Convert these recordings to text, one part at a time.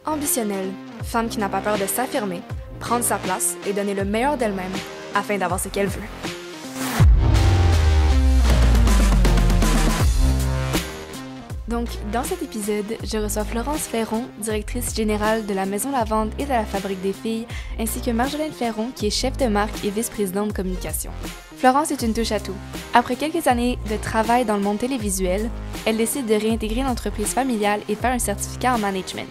Ambitionnelle, femme qui n'a pas peur de s'affirmer, prendre sa place et donner le meilleur d'elle-même afin d'avoir ce qu'elle veut. Donc, dans cet épisode, je reçois Florence Ferron, directrice générale de la Maison Lavande et de la Fabrique des Filles, ainsi que Marjolaine Ferron, qui est chef de marque et vice-présidente de communication. Florence est une touche à tout. Après quelques années de travail dans le monde télévisuel, elle décide de réintégrer l'entreprise familiale et faire un certificat en management.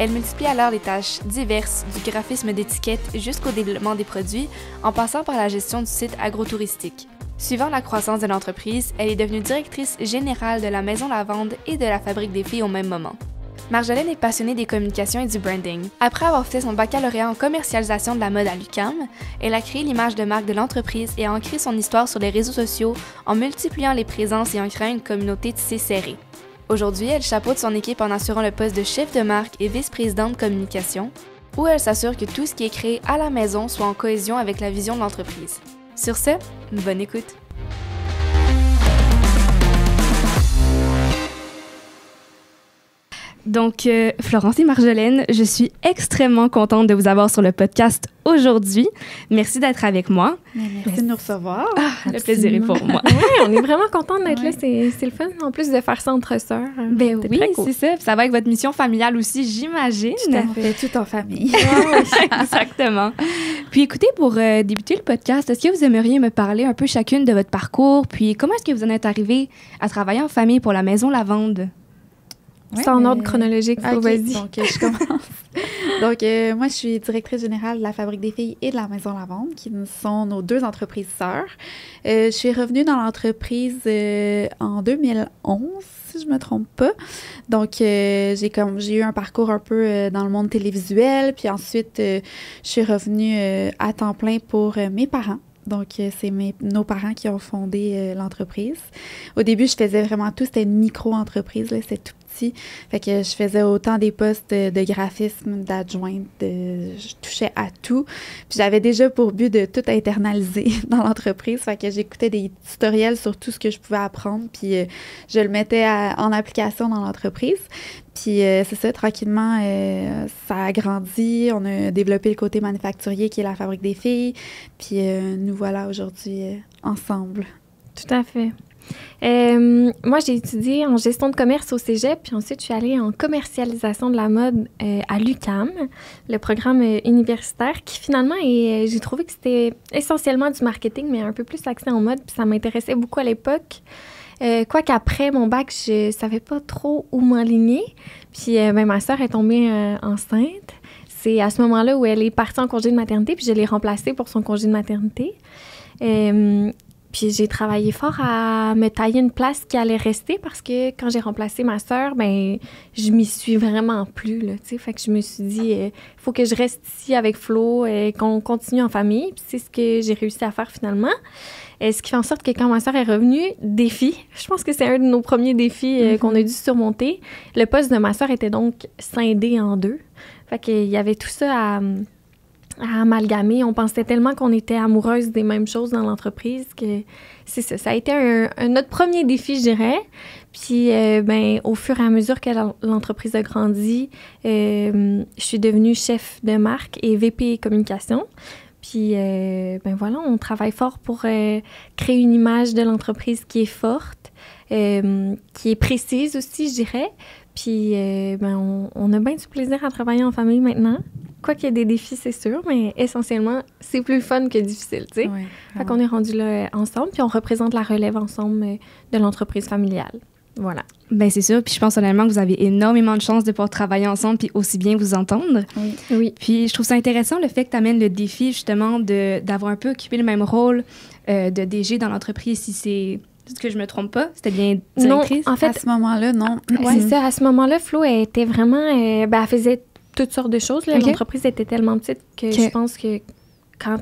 Elle multiplie alors les tâches diverses, du graphisme d'étiquettes jusqu'au développement des produits, en passant par la gestion du site agrotouristique. Suivant la croissance de l'entreprise, elle est devenue directrice générale de la Maison Lavande et de la Fabrique des Filles au même moment. Marjolaine est passionnée des communications et du branding. Après avoir fait son baccalauréat en commercialisation de la mode à l'UQAM, elle a créé l'image de marque de l'entreprise et a ancré son histoire sur les réseaux sociaux en multipliant les présences et en créant une communauté tissée serrée. Aujourd'hui, elle chapeaute son équipe en assurant le poste de chef de marque et vice-présidente de communication, où elle s'assure que tout ce qui est créé à la maison soit en cohésion avec la vision de l'entreprise. Sur ce, bonne écoute! Donc, Florence et Marjolaine, je suis extrêmement contente de vous avoir sur le podcast aujourd'hui. Merci d'être avec moi. Merci de nous recevoir. Le plaisir est pour moi. Oui, on est vraiment contente d'être là. C'est le fun, en plus de faire ça entre sœurs. Ben oui, cool. C'est ça. Puis ça va avec votre mission familiale aussi, j'imagine. Tout à fait, tout en famille. Exactement. Puis écoutez, pour débuter le podcast, est-ce que vous aimeriez me parler un peu chacune de votre parcours, puis comment est-ce que vous en êtes arrivée à travailler en famille pour la Maison Lavande? Ouais, c'est en ordre chronologique, vas-y. Donc, je commence. Donc, moi, je suis directrice générale de la Fabrique des Filles et de la Maison Lavande, qui sont nos deux entreprises sœurs. Je suis revenue dans l'entreprise en 2011, si je me trompe pas. Donc, j'ai eu un parcours un peu dans le monde télévisuel, puis ensuite, je suis revenue à temps plein pour mes parents. Donc, c'est nos parents qui ont fondé l'entreprise. Au début, je faisais vraiment tout. C'était une micro-entreprise, là, c'était tout petit. Fait que je faisais autant des postes de graphisme, d'adjointe, je touchais à tout. Puis j'avais déjà pour but de tout internaliser dans l'entreprise. Fait que j'écoutais des tutoriels sur tout ce que je pouvais apprendre, puis je le mettais en application dans l'entreprise. Puis c'est ça, tranquillement, ça a grandi. On a développé le côté manufacturier qui est la Fabrique des Filles. Puis nous voilà aujourd'hui ensemble. Tout à fait. Moi, j'ai étudié en gestion de commerce au cégep, puis ensuite, je suis allée en commercialisation de la mode à l'UQAM, le programme universitaire, qui finalement, j'ai trouvé que c'était essentiellement du marketing, mais un peu plus axé en mode, puis ça m'intéressait beaucoup à l'époque. Quoique après mon bac, je savais pas trop où m'enligner. Puis ma sœur est tombée enceinte. C'est à ce moment-là où elle est partie en congé de maternité, puis je l'ai remplacée pour son congé de maternité. Puis j'ai travaillé fort à me tailler une place qui allait rester parce que quand j'ai remplacé ma sœur, ben je m'y suis vraiment plus, là, tu sais. Fait que je me suis dit, il faut que je reste ici avec Flo, qu'on continue en famille. Puis c'est ce que j'ai réussi à faire finalement. Ce qui fait en sorte que quand ma sœur est revenue, je pense que c'est un de nos premiers défis qu'on a dû surmonter. Le poste de ma sœur était donc scindé en deux. Fait qu'il y avait tout ça à amalgamer. On pensait tellement qu'on était amoureuses des mêmes choses dans l'entreprise que c'est ça. Ça a été notre premier défi, je dirais. Puis, au fur et à mesure que l'entreprise a grandi, je suis devenue chef de marque et VP communication. Puis, voilà, on travaille fort pour créer une image de l'entreprise qui est forte, qui est précise aussi, je dirais. Puis, on a bien du plaisir à travailler en famille maintenant. Quoi qu'il y ait des défis, c'est sûr, mais essentiellement, c'est plus fun que difficile, tu sais. Ouais, fait qu'on est rendu là ensemble, puis on représente la relève ensemble de l'entreprise familiale. Voilà. Ben c'est sûr, puis je pense honnêtement que vous avez énormément de chance de pouvoir travailler ensemble puis aussi bien vous entendre. Oui. Puis je trouve ça intéressant le fait que tu amènes le défi justement d'avoir un peu occupé le même rôle de DG dans l'entreprise, si c'est... Est-ce que je me trompe pas? C'était bien directrice? Non, en fait, à ce moment-là, non. C'est ça. À ce moment-là, Flo, elle était vraiment... elle faisait toutes sortes de choses. Là. Okay. L'entreprise était tellement petite que je pense que quand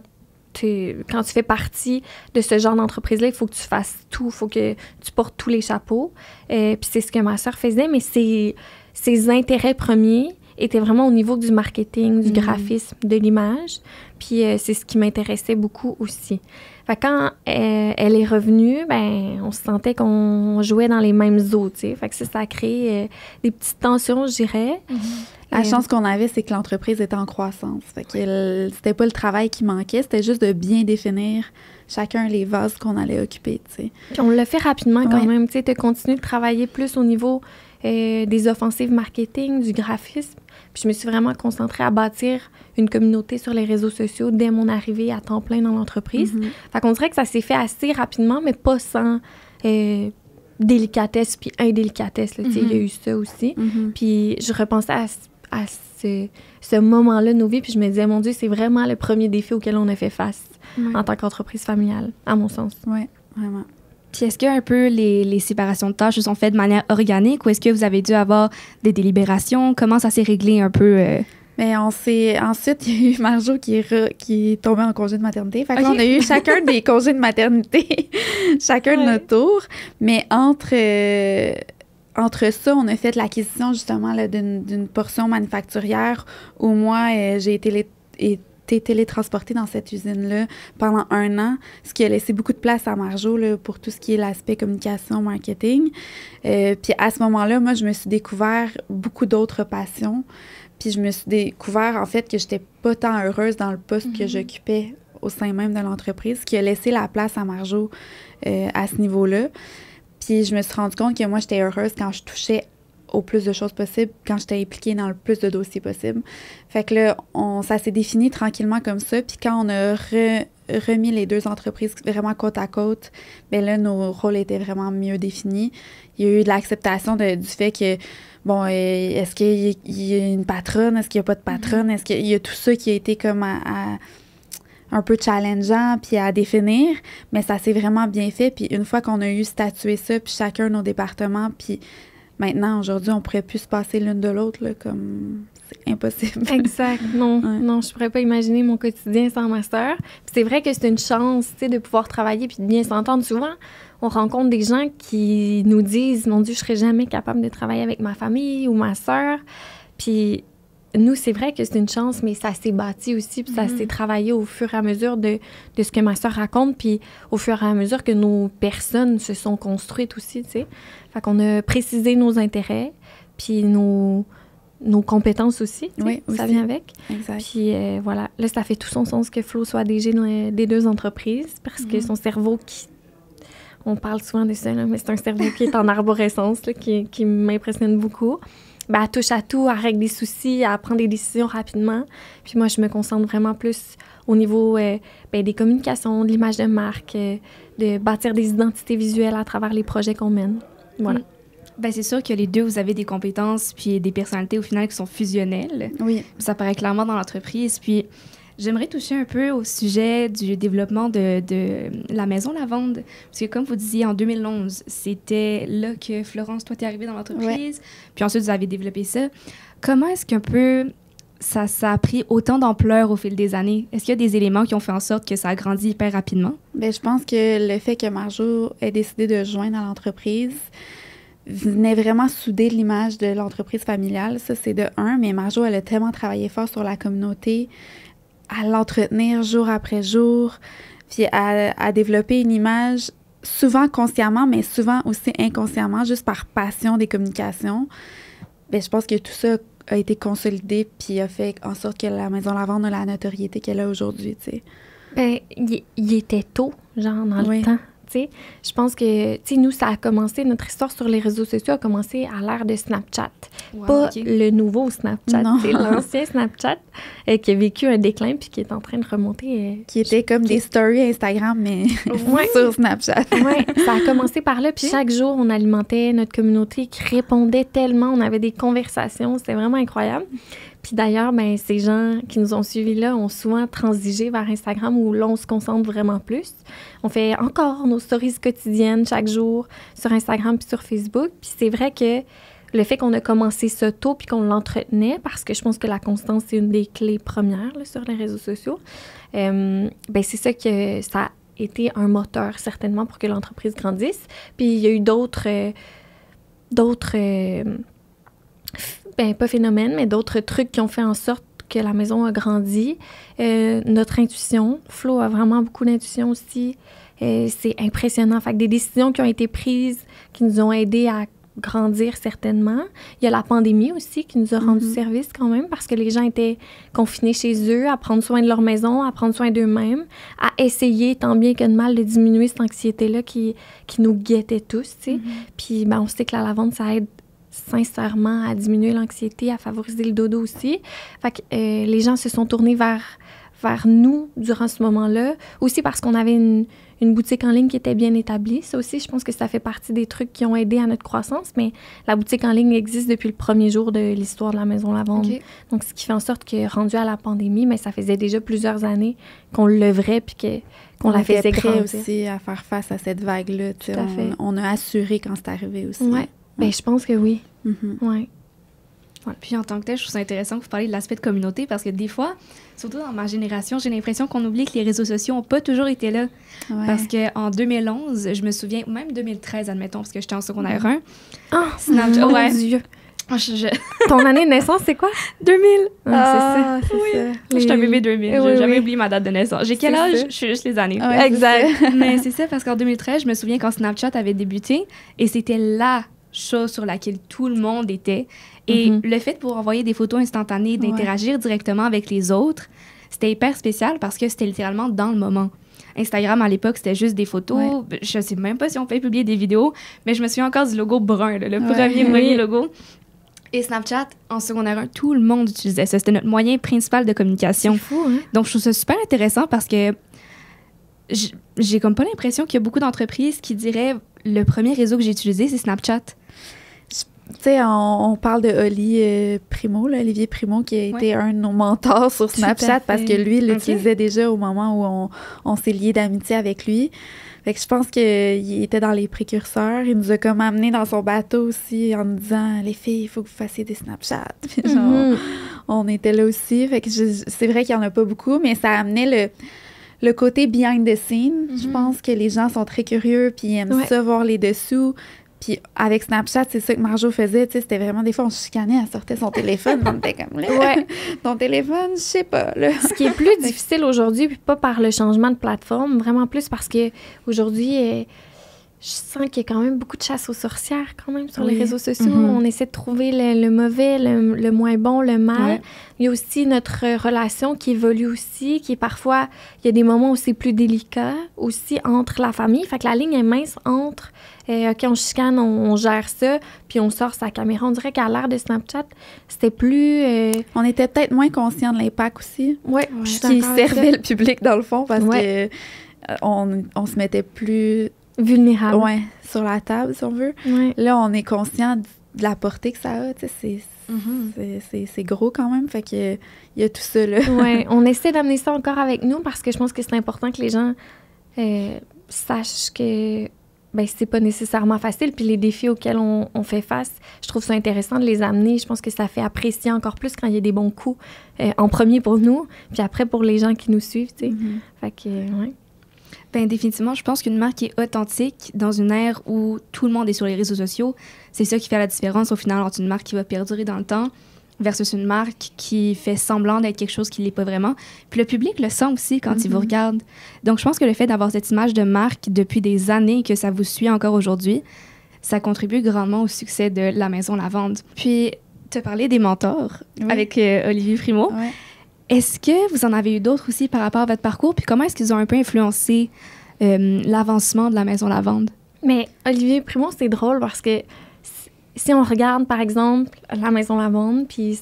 tu fais partie de ce genre d'entreprise-là, il faut que tu fasses tout. Il faut que tu portes tous les chapeaux. Puis c'est ce que ma sœur faisait, mais ses intérêts premiers était vraiment au niveau du marketing, du graphisme, de l'image. Puis c'est ce qui m'intéressait beaucoup aussi. Fait que quand elle est revenue, ben on se sentait qu'on jouait dans les mêmes eaux, tu sais. Fait que ça a créé des petites tensions, je dirais. La chance qu'on avait, c'est que l'entreprise était en croissance. Fait que c'était pas le travail qui manquait, c'était juste de bien définir chacun les vases qu'on allait occuper, tu sais. Puis on l'a fait rapidement quand même, tu sais, de continuer de travailler plus au niveau des offensives marketing, du graphisme. Puis je me suis vraiment concentrée à bâtir une communauté sur les réseaux sociaux dès mon arrivée à temps plein dans l'entreprise. Fait qu'on dirait que ça s'est fait assez rapidement, mais pas sans délicatesse puis indélicatesse, là, tu sais, il y a eu ça aussi. Puis je repensais à ce moment-là de nos vies, puis je me disais, mon Dieu, c'est vraiment le premier défi auquel on a fait face en tant qu'entreprise familiale, à mon sens. Oui, vraiment. Puis est-ce que un peu les séparations de tâches se sont faites de manière organique ou est-ce que vous avez dû avoir des délibérations? Comment ça s'est réglé un peu? Mais ensuite, il y a eu Marjo qui est tombée en congé de maternité. Fait que là, on a eu chacun des congés de maternité, chacun de notre tour. Mais entre ça, on a fait l'acquisition justement là, d'une portion manufacturière où moi, j'ai été télétransportée dans cette usine-là pendant 1 an, ce qui a laissé beaucoup de place à Marjo là, pour tout ce qui est l'aspect communication, marketing. Puis à ce moment-là, moi, je me suis découvert beaucoup d'autres passions. Puis je me suis découvert, en fait, que j'étais pas tant heureuse dans le poste que j'occupais au sein même de l'entreprise, qui a laissé la place à Marjo à ce niveau-là. Puis je me suis rendu compte que moi, j'étais heureuse quand je touchais au plus de choses possibles, quand j'étais impliquée dans le plus de dossiers possibles. Fait que là, ça s'est défini tranquillement comme ça. Puis quand on a remis les deux entreprises vraiment côte à côte, bien là, nos rôles étaient vraiment mieux définis. Il y a eu de l'acceptation du fait que, bon, est-ce qu'il y a une patronne? Est-ce qu'il n'y a pas de patronne? Est-ce qu'il y a tout ça qui a été comme un peu challengeant puis à définir, mais ça s'est vraiment bien fait. Puis une fois qu'on a eu statué ça, puis chacun nos départements, puis maintenant, aujourd'hui, on pourrait plus se passer l'une de l'autre, là, comme c'est impossible. Exact. Non, je pourrais pas imaginer mon quotidien sans ma sœur. Puis c'est vrai que c'est une chance, tu sais, de pouvoir travailler puis de bien s'entendre. Souvent, on rencontre des gens qui nous disent « Mon Dieu, je serais jamais capable de travailler avec ma famille ou ma sœur. » Puis nous, c'est vrai que c'est une chance, mais ça s'est bâti aussi, puis ça s'est travaillé au fur et à mesure de ce que ma sœur raconte, puis au fur et à mesure que nos personnes se sont construites aussi, tu sais. Fait qu'on a précisé nos intérêts, puis nos compétences aussi, tu sais, oui, ça vient avec. Exact. Puis voilà, là, ça fait tout son sens que Flo soit DG des deux entreprises, parce que son cerveau on parle souvent de ça, là, mais c'est un cerveau qui est en arborescence, là, qui m'impressionne beaucoup. Ben, elle touche à tout, elle règle des soucis, elle prend des décisions rapidement. Puis moi, je me concentre vraiment plus au niveau des communications, de l'image de marque, de bâtir des identités visuelles à travers les projets qu'on mène. Voilà. Ben, c'est sûr que les deux, vous avez des compétences puis des personnalités au final qui sont fusionnelles. Oui. Ça paraît clairement dans l'entreprise. Puis j'aimerais toucher un peu au sujet du développement de la Maison Lavande. Parce que comme vous disiez, en 2011, c'était là que Florence, toi, t'es arrivée dans l'entreprise. Puis ensuite, vous avez développé ça. Comment est-ce qu'un peu ça a pris autant d'ampleur au fil des années? Est-ce qu'il y a des éléments qui ont fait en sorte que ça a grandi hyper rapidement? Bien, je pense que le fait que Marjo ait décidé de joindre l'entreprise venait vraiment souder l'image de l'entreprise familiale. Ça, c'est de un. Mais Marjo, elle a tellement travaillé fort sur la communauté, à l'entretenir jour après jour, puis à développer une image, souvent consciemment, mais souvent aussi inconsciemment, juste par passion des communications. Bien, je pense que tout ça a été consolidé puis a fait en sorte que la Maison Lavande a la notoriété qu'elle a aujourd'hui, tu sais. Bien, il était tôt, genre, dans le temps. sais. Je pense que, tu sais, nous, ça a commencé, notre histoire sur les réseaux sociaux a commencé à l'ère de Snapchat. Wow, pas okay. le nouveau Snapchat, c'est Non. l'ancien Snapchat qui a vécu un déclin puis qui est en train de remonter. Qui était comme des stories Instagram, mais Ouais. sur Snapchat. Oui, ça a commencé par là. Puis chaque jour, on alimentait notre communauté qui répondait tellement. On avait des conversations. C'était vraiment incroyable. Puis d'ailleurs, ben, ces gens qui nous ont suivis là ont souvent transigé vers Instagram où là, on se concentre vraiment plus. On fait encore nos stories quotidiennes chaque jour sur Instagram puis sur Facebook. Puis c'est vrai que le fait qu'on a commencé ça tôt puis qu'on l'entretenait, parce que je pense que la constance, c'est une des clés premières là, sur les réseaux sociaux, ben, c'est ça que ça a été un moteur certainement pour que l'entreprise grandisse. Puis il y a eu d'autres pas phénomènes, mais d'autres trucs qui ont fait en sorte que la maison a grandi. Notre intuition. Flo a vraiment beaucoup d'intuition aussi. C'est impressionnant. Fait que des décisions qui ont été prises, qui nous ont aidés à grandir certainement. Il y a la pandémie aussi qui nous a rendu service quand même parce que les gens étaient confinés chez eux à prendre soin de leur maison, à prendre soin d'eux-mêmes, à essayer tant bien que de mal de diminuer cette anxiété-là qui nous guettait tous, tu sais. Puis on sait que la lavande, ça aide sincèrement à diminuer l'anxiété, à favoriser le dodo aussi. Fait que les gens se sont tournés vers nous durant ce moment-là. Aussi parce qu'on avait une boutique en ligne qui était bien établie. Ça aussi, je pense que ça fait partie des trucs qui ont aidé à notre croissance, mais la boutique en ligne existe depuis le premier jour de l'histoire de la Maison Lavande. Okay. Donc, ce qui fait en sorte que, rendu à la pandémie, mais ça faisait déjà plusieurs années qu'on le levrait puis qu'on la faisait grandir. Aussi à faire face à cette vague-là. Tout à fait. On a assuré quand c'est arrivé aussi. Oui, bien, je pense que oui. Ouais. Puis en tant que tel, je trouve ça intéressant que vous parliez de l'aspect de communauté parce que des fois, surtout dans ma génération, j'ai l'impression qu'on oublie que les réseaux sociaux n'ont pas toujours été là. Ouais. Parce qu'en 2011, je me souviens, ou même 2013, admettons, parce que j'étais en secondaire 1. Oh, Snapchat, mon Dieu! Ton année de naissance, c'est quoi? 2000! C'est ça. Je suis un bébé 2000. J'ai jamais oublié ma date de naissance. J'ai quel âge? Je suis juste les années. Ouais, exact. Mais c'est ça, parce qu'en 2013, je me souviens quand Snapchat avait débuté, et c'était la chose sur laquelle tout le monde était. Et le fait de pouvoir envoyer des photos instantanées, d'interagir directement avec les autres, c'était hyper spécial parce que c'était littéralement dans le moment. Instagram, à l'époque, c'était juste des photos. Ouais. Je sais même pas si on peut publier des vidéos, mais je me souviens encore du logo brun, le premier logo. Et Snapchat, en secondaire 1, tout le monde utilisait ça. C'était notre moyen principal de communication. C'est fou, hein? Donc, je trouve ça super intéressant parce que j'ai comme pas l'impression qu'il y a beaucoup d'entreprises qui diraient le premier réseau que j'ai utilisé, c'est Snapchat. Tu sais, on parle de Olivier Primo, qui a été un de nos mentors sur Snapchat parce que lui, il l'utilisait déjà au moment où on s'est liés d'amitié avec lui. Fait que je pense qu'il était dans les précurseurs. Il nous a comme amenés dans son bateau aussi en nous disant « Les filles, il faut que vous fassiez des Snapchats. » Puis genre, on était là aussi. Fait que c'est vrai qu'il n'y en a pas beaucoup, mais ça amenait le côté behind the scene. Je pense que les gens sont très curieux puis ils aiment ça, voir les dessous. Puis avec Snapchat, c'est ça que Marjo faisait, tu sais, c'était vraiment des fois on se chicanait, elle sortait son téléphone, on était comme là, ton téléphone, je sais pas là. Ce qui est plus difficile aujourd'hui, puis pas par le changement de plateforme, vraiment plus parce que aujourd'hui, je sens qu'il y a quand même beaucoup de chasse aux sorcières quand même sur les réseaux sociaux. On essaie de trouver le mauvais, le moins bon, le mal. Ouais. Il y a aussi notre relation qui évolue aussi, qui est parfois, il y a des moments où c'est plus délicat aussi entre la famille. Fait que la ligne est mince entre OK, on chicane, on gère ça, puis on sort sa caméra. On dirait qu'à l'ère de Snapchat, c'était plus... On était peut-être moins conscients de l'impact aussi. Oui, qui servait le public dans le fond parce que on se mettait plus... vulnérable. Oui, sur la table, si on veut. Ouais. Là, on est conscient de la portée que ça a, tu sais, c'est gros quand même, fait que il y a tout ça, là. Oui, on essaie d'amener ça encore avec nous parce que je pense que c'est important que les gens sachent que c'est pas nécessairement facile, puis les défis auxquels on fait face, je trouve ça intéressant de les amener. Je pense que ça fait apprécier encore plus quand il y a des bons coups, en premier pour nous, puis après pour les gens qui nous suivent, tu sais. Fait que, ouais. Ben définitivement, je pense qu'une marque est authentique dans une ère où tout le monde est sur les réseaux sociaux. C'est ça qui fait la différence au final entre une marque qui va perdurer dans le temps versus une marque qui fait semblant d'être quelque chose qui ne l'est pas vraiment. Puis le public le sent aussi quand il vous regarde. Donc je pense que le fait d'avoir cette image de marque depuis des années, que ça vous suit encore aujourd'hui, ça contribue grandement au succès de la Maison Lavande. Puis tu as parlé des mentors avec Olivier Primo. Ouais. Est-ce que vous en avez eu d'autres aussi par rapport à votre parcours? Puis comment est-ce qu'ils ont un peu influencé l'avancement de la Maison Lavande? Mais Olivier Primo, c'est drôle parce que si on regarde, par exemple, la Maison Lavande puis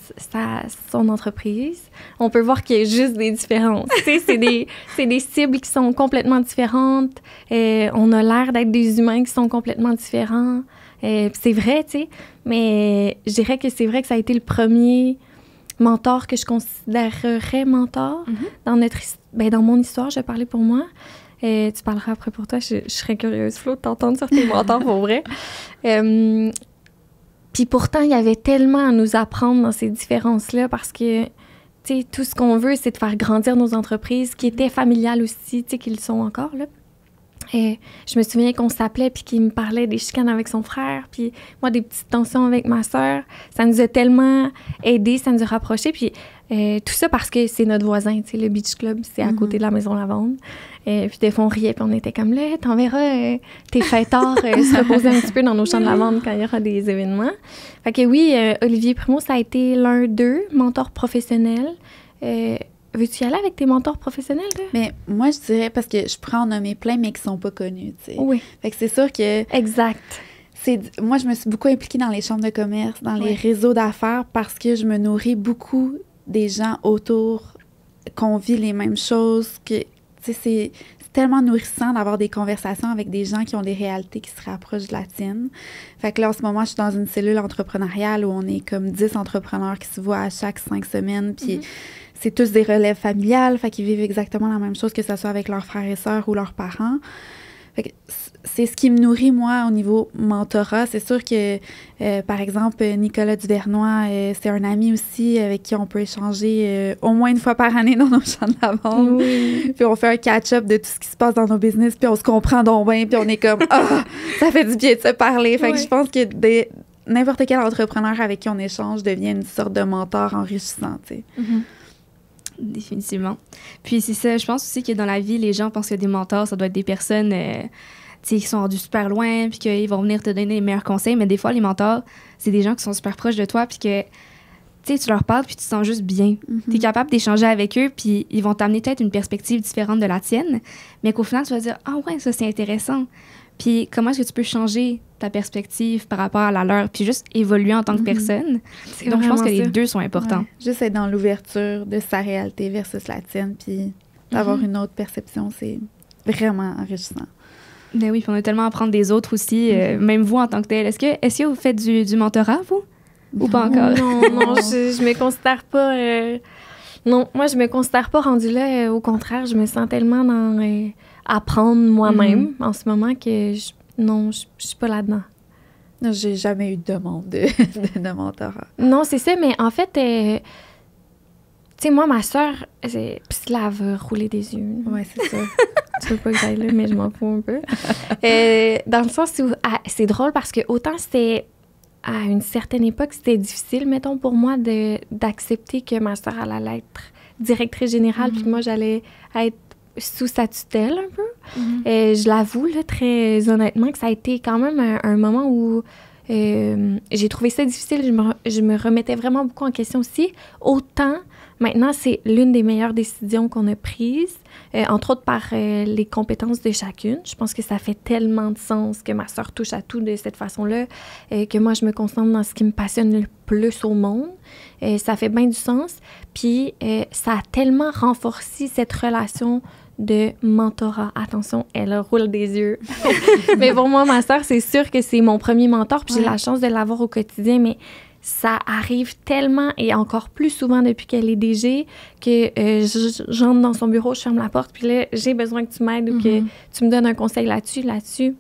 son entreprise, on peut voir qu'il y a juste des différences. Tu sais, c'est des cibles qui sont complètement différentes. On a l'air d'être des humains qui sont complètement différents. C'est vrai, tu sais. Mais je dirais que c'est vrai que ça a été le premier mentor que je considérerais mentor dans mon histoire, je vais parler pour moi. Tu parleras après pour toi. Je serais curieuse, Flo, de t'entendre sur tes mentors pour vrai. Puis pourtant, il y avait tellement à nous apprendre dans ces différences-là parce que, tu sais, tout ce qu'on veut, c'est de faire grandir nos entreprises qui étaient familiales aussi, tu sais, qu'ils sont encore, là. je me souviens qu'on s'appelait puis qu'il me parlait des chicanes avec son frère, puis moi, des petites tensions avec ma sœur. Ça nous a tellement aidés, ça nous a rapprochés. Puis tout ça parce que c'est notre voisin, tu sais, le Beach Club, c'est à côté de la Maison Lavande. Puis des fois, on riait, puis on était comme là, t'enverras tes fêtards se reposer un petit peu dans nos champs de lavande quand il y aura des événements. Fait que oui, Olivier Primo, ça a été l'un d'eux, mentor professionnel. Veux-tu y aller avec tes mentors professionnels, là? Mais moi, je dirais, parce que je pourrais en nommer plein, mais qui sont pas connus, tu sais. Oui. Fait que c'est sûr que... Exact. Moi, je me suis beaucoup impliquée dans les chambres de commerce, dans les réseaux d'affaires, parce que je me nourris beaucoup des gens autour, qu'on vit les mêmes choses, que, tu sais, c'est tellement nourrissant d'avoir des conversations avec des gens qui ont des réalités qui se rapprochent de la tienne. Fait que là, en ce moment, je suis dans une cellule entrepreneuriale où on est comme 10 entrepreneurs qui se voient à chaque 5 semaines, puis c'est tous des relèves familiales, fait qu'ils vivent exactement la même chose, que ce soit avec leurs frères et sœurs ou leurs parents. Fait que c'est ce qui me nourrit, moi, au niveau mentorat. C'est sûr que, par exemple, Nicolas Duvernois, c'est un ami aussi avec qui on peut échanger au moins une fois par année dans nos champs de lavande. Oui. Puis on fait un catch-up de tout ce qui se passe dans nos business, puis on se comprend donc bien, puis on est comme « Ah, ça fait du bien de se parler! » Fait que je pense que n'importe quel entrepreneur avec qui on échange devient une sorte de mentor enrichissant, tu sais. Définitivement. Puis c'est ça, je pense aussi que dans la vie, les gens pensent que des mentors, ça doit être des personnes qui sont rendus super loin, puis qu'ils vont venir te donner les meilleurs conseils, mais des fois, les mentors, c'est des gens qui sont super proches de toi, puis que tu leur parles, puis tu te sens juste bien. Tu es capable d'échanger avec eux, puis ils vont t'amener peut-être une perspective différente de la tienne, mais qu'au final, tu vas dire « Ah ouais, ça, c'est intéressant. » Puis comment est-ce que tu peux changer ta perspective par rapport à la leur, puis juste évoluer en tant que personne. Donc, je pense que les deux sont importants. Ouais. Juste être dans l'ouverture de sa réalité versus la tienne, puis d'avoir une autre perception, c'est vraiment enrichissant. Ben oui, puis on a tellement à apprendre des autres aussi, même vous en tant que tel. Est-ce que vous faites du mentorat, vous? Ou pas encore? Non, je me considère pas... Non, moi, je me considère pas rendue là. Au contraire, je me sens tellement dans apprendre moi-même en ce moment que je suis pas là-dedans. Non, j'ai jamais eu de demande de mentorat. Non, c'est ça, mais en fait, tu sais, moi, ma soeur, puis là, elle va rouler des yeux. Ouais, c'est ça. Tu veux pas que j'aille là, mais je m'en fous un peu. Dans le sens où c'est drôle parce que autant c'était à une certaine époque, c'était difficile, mettons, pour moi d'accepter que ma soeur allait être directrice générale, puis que moi, j'allais être sous sa tutelle un peu. Je l'avoue, là, très honnêtement, que ça a été quand même un moment où j'ai trouvé ça difficile. Je me remettais vraiment beaucoup en question aussi. Autant, maintenant, c'est l'une des meilleures décisions qu'on a prises, entre autres par les compétences de chacune. Je pense que ça fait tellement de sens que ma sœur touche à tout de cette façon-là, que moi, je me concentre dans ce qui me passionne le plus au monde. Ça fait bien du sens. Puis, ça a tellement renforcé cette relation de mentorat. Attention, elle roule des yeux. Mais pour moi, ma sœur, c'est sûr que c'est mon premier mentor, puis j'ai la chance de l'avoir au quotidien, mais ça arrive tellement, et encore plus souvent depuis qu'elle est DG, que j'entre dans son bureau, je ferme la porte, puis là, j'ai besoin que tu m'aides ou que tu me donnes un conseil là-dessus.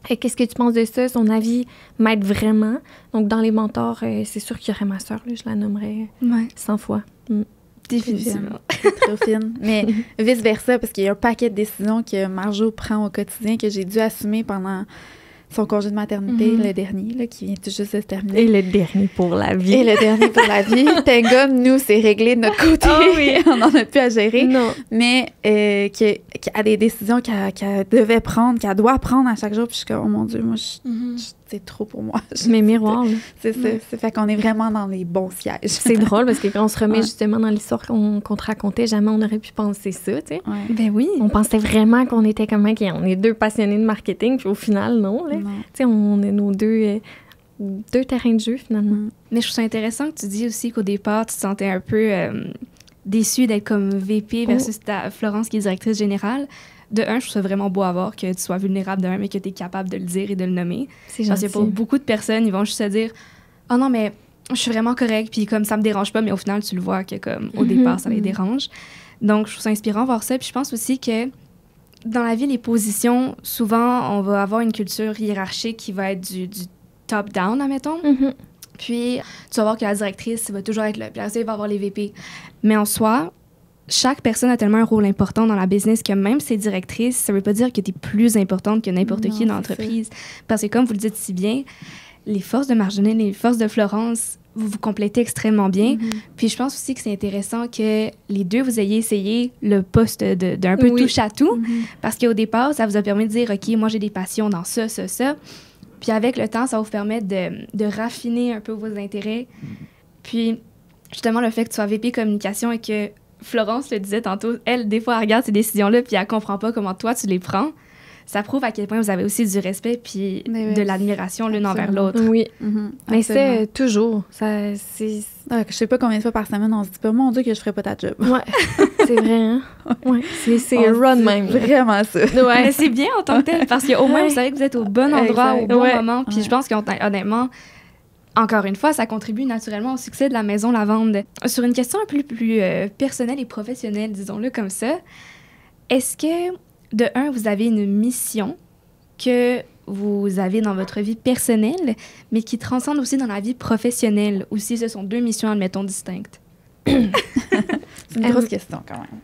Et qu'est-ce que tu penses de ça? Son avis m'aide vraiment. Donc, dans les mentors, c'est sûr qu'il y aurait ma sœur, là, je la nommerais 100 fois. Définitivement. Trop fine. Mais vice-versa, parce qu'il y a un paquet de décisions que Marjo prend au quotidien que j'ai dû assumer pendant son congé de maternité, le dernier, là, qui vient tout juste de se terminer. Et le dernier pour la vie. Thank God, nous, c'est réglé de notre côté. Oh oui. On n'en a plus à gérer. Non. Mais qu'il y a des décisions qu'elle devait prendre, qu'elle doit prendre à chaque jour. Puis je suis comme, oh mon Dieu, moi, c'est trop pour moi. Mais miroir, là. C'est ça. C'est fait qu'on est vraiment dans les bons sièges. C'est drôle parce que quand on se remet justement dans l'histoire qu'on te racontait, jamais on aurait pu penser ça, tu sais. Ouais. Ben oui. On pensait vraiment qu'on était comme on est deux passionnés de marketing, puis au final, non, là. Tu sais, on est nos deux terrains de jeu, finalement. Mais je trouve ça intéressant que tu dis aussi qu'au départ, tu te sentais un peu déçue d'être comme VP versus ta Florence qui est directrice générale. De un, je trouve ça vraiment beau à voir que tu sois vulnérable d'un, mais que tu es capable de le dire et de le nommer. C'est gentil. Parce que pour beaucoup de personnes, ils vont juste se dire « Oh non, mais je suis vraiment correcte, puis comme ça me dérange pas », mais au final, tu le vois que comme au départ, ça les dérange. Donc, je trouve ça inspirant de voir ça. Puis je pense aussi que dans la vie, les positions, souvent, on va avoir une culture hiérarchique qui va être du top-down, admettons. Puis, tu vas voir que la directrice va toujours être là. Puis après ça, il va avoir les VP. Mais en soi, chaque personne a tellement un rôle important dans la business que même si t'es directrice, ça veut pas dire que t'es plus importante que n'importe qui dans l'entreprise. Parce que comme vous le dites si bien, les forces de Marjolaine, les forces de Florence, vous vous complétez extrêmement bien. Puis je pense aussi que c'est intéressant que les deux, vous ayez essayé le poste d'un peu touche à tout. Parce qu'au départ, ça vous a permis de dire, OK, moi, j'ai des passions dans ça. Puis avec le temps, ça va vous permettre de raffiner un peu vos intérêts. Puis justement, le fait que tu sois VP communication et que Florence le disait tantôt, elle, des fois, elle regarde ces décisions-là puis elle comprend pas comment toi, tu les prends. Ça prouve à quel point vous avez aussi du respect puis de l'admiration l'une envers l'autre. Oui, mais c'est toujours. Ça, c'est... je sais pas combien de fois par semaine on se dit pas, mon Dieu, que je ferais pas ta job. Ouais, c'est vrai, hein? Ouais, c'est run même. Vraiment ça. Ouais. Mais c'est bien en tant que tel parce qu'au moins, vous savez que vous êtes au bon endroit, au bon moment. Puis je pense qu'honnêtement, encore une fois, ça contribue naturellement au succès de la Maison Lavande. Sur une question un peu plus personnelle et professionnelle, disons-le comme ça, est-ce que, de un, vous avez une mission que vous avez dans votre vie personnelle, mais qui transcende aussi dans la vie professionnelle, ou si ce sont deux missions, admettons, distinctes? C'est une grosse question, quand même.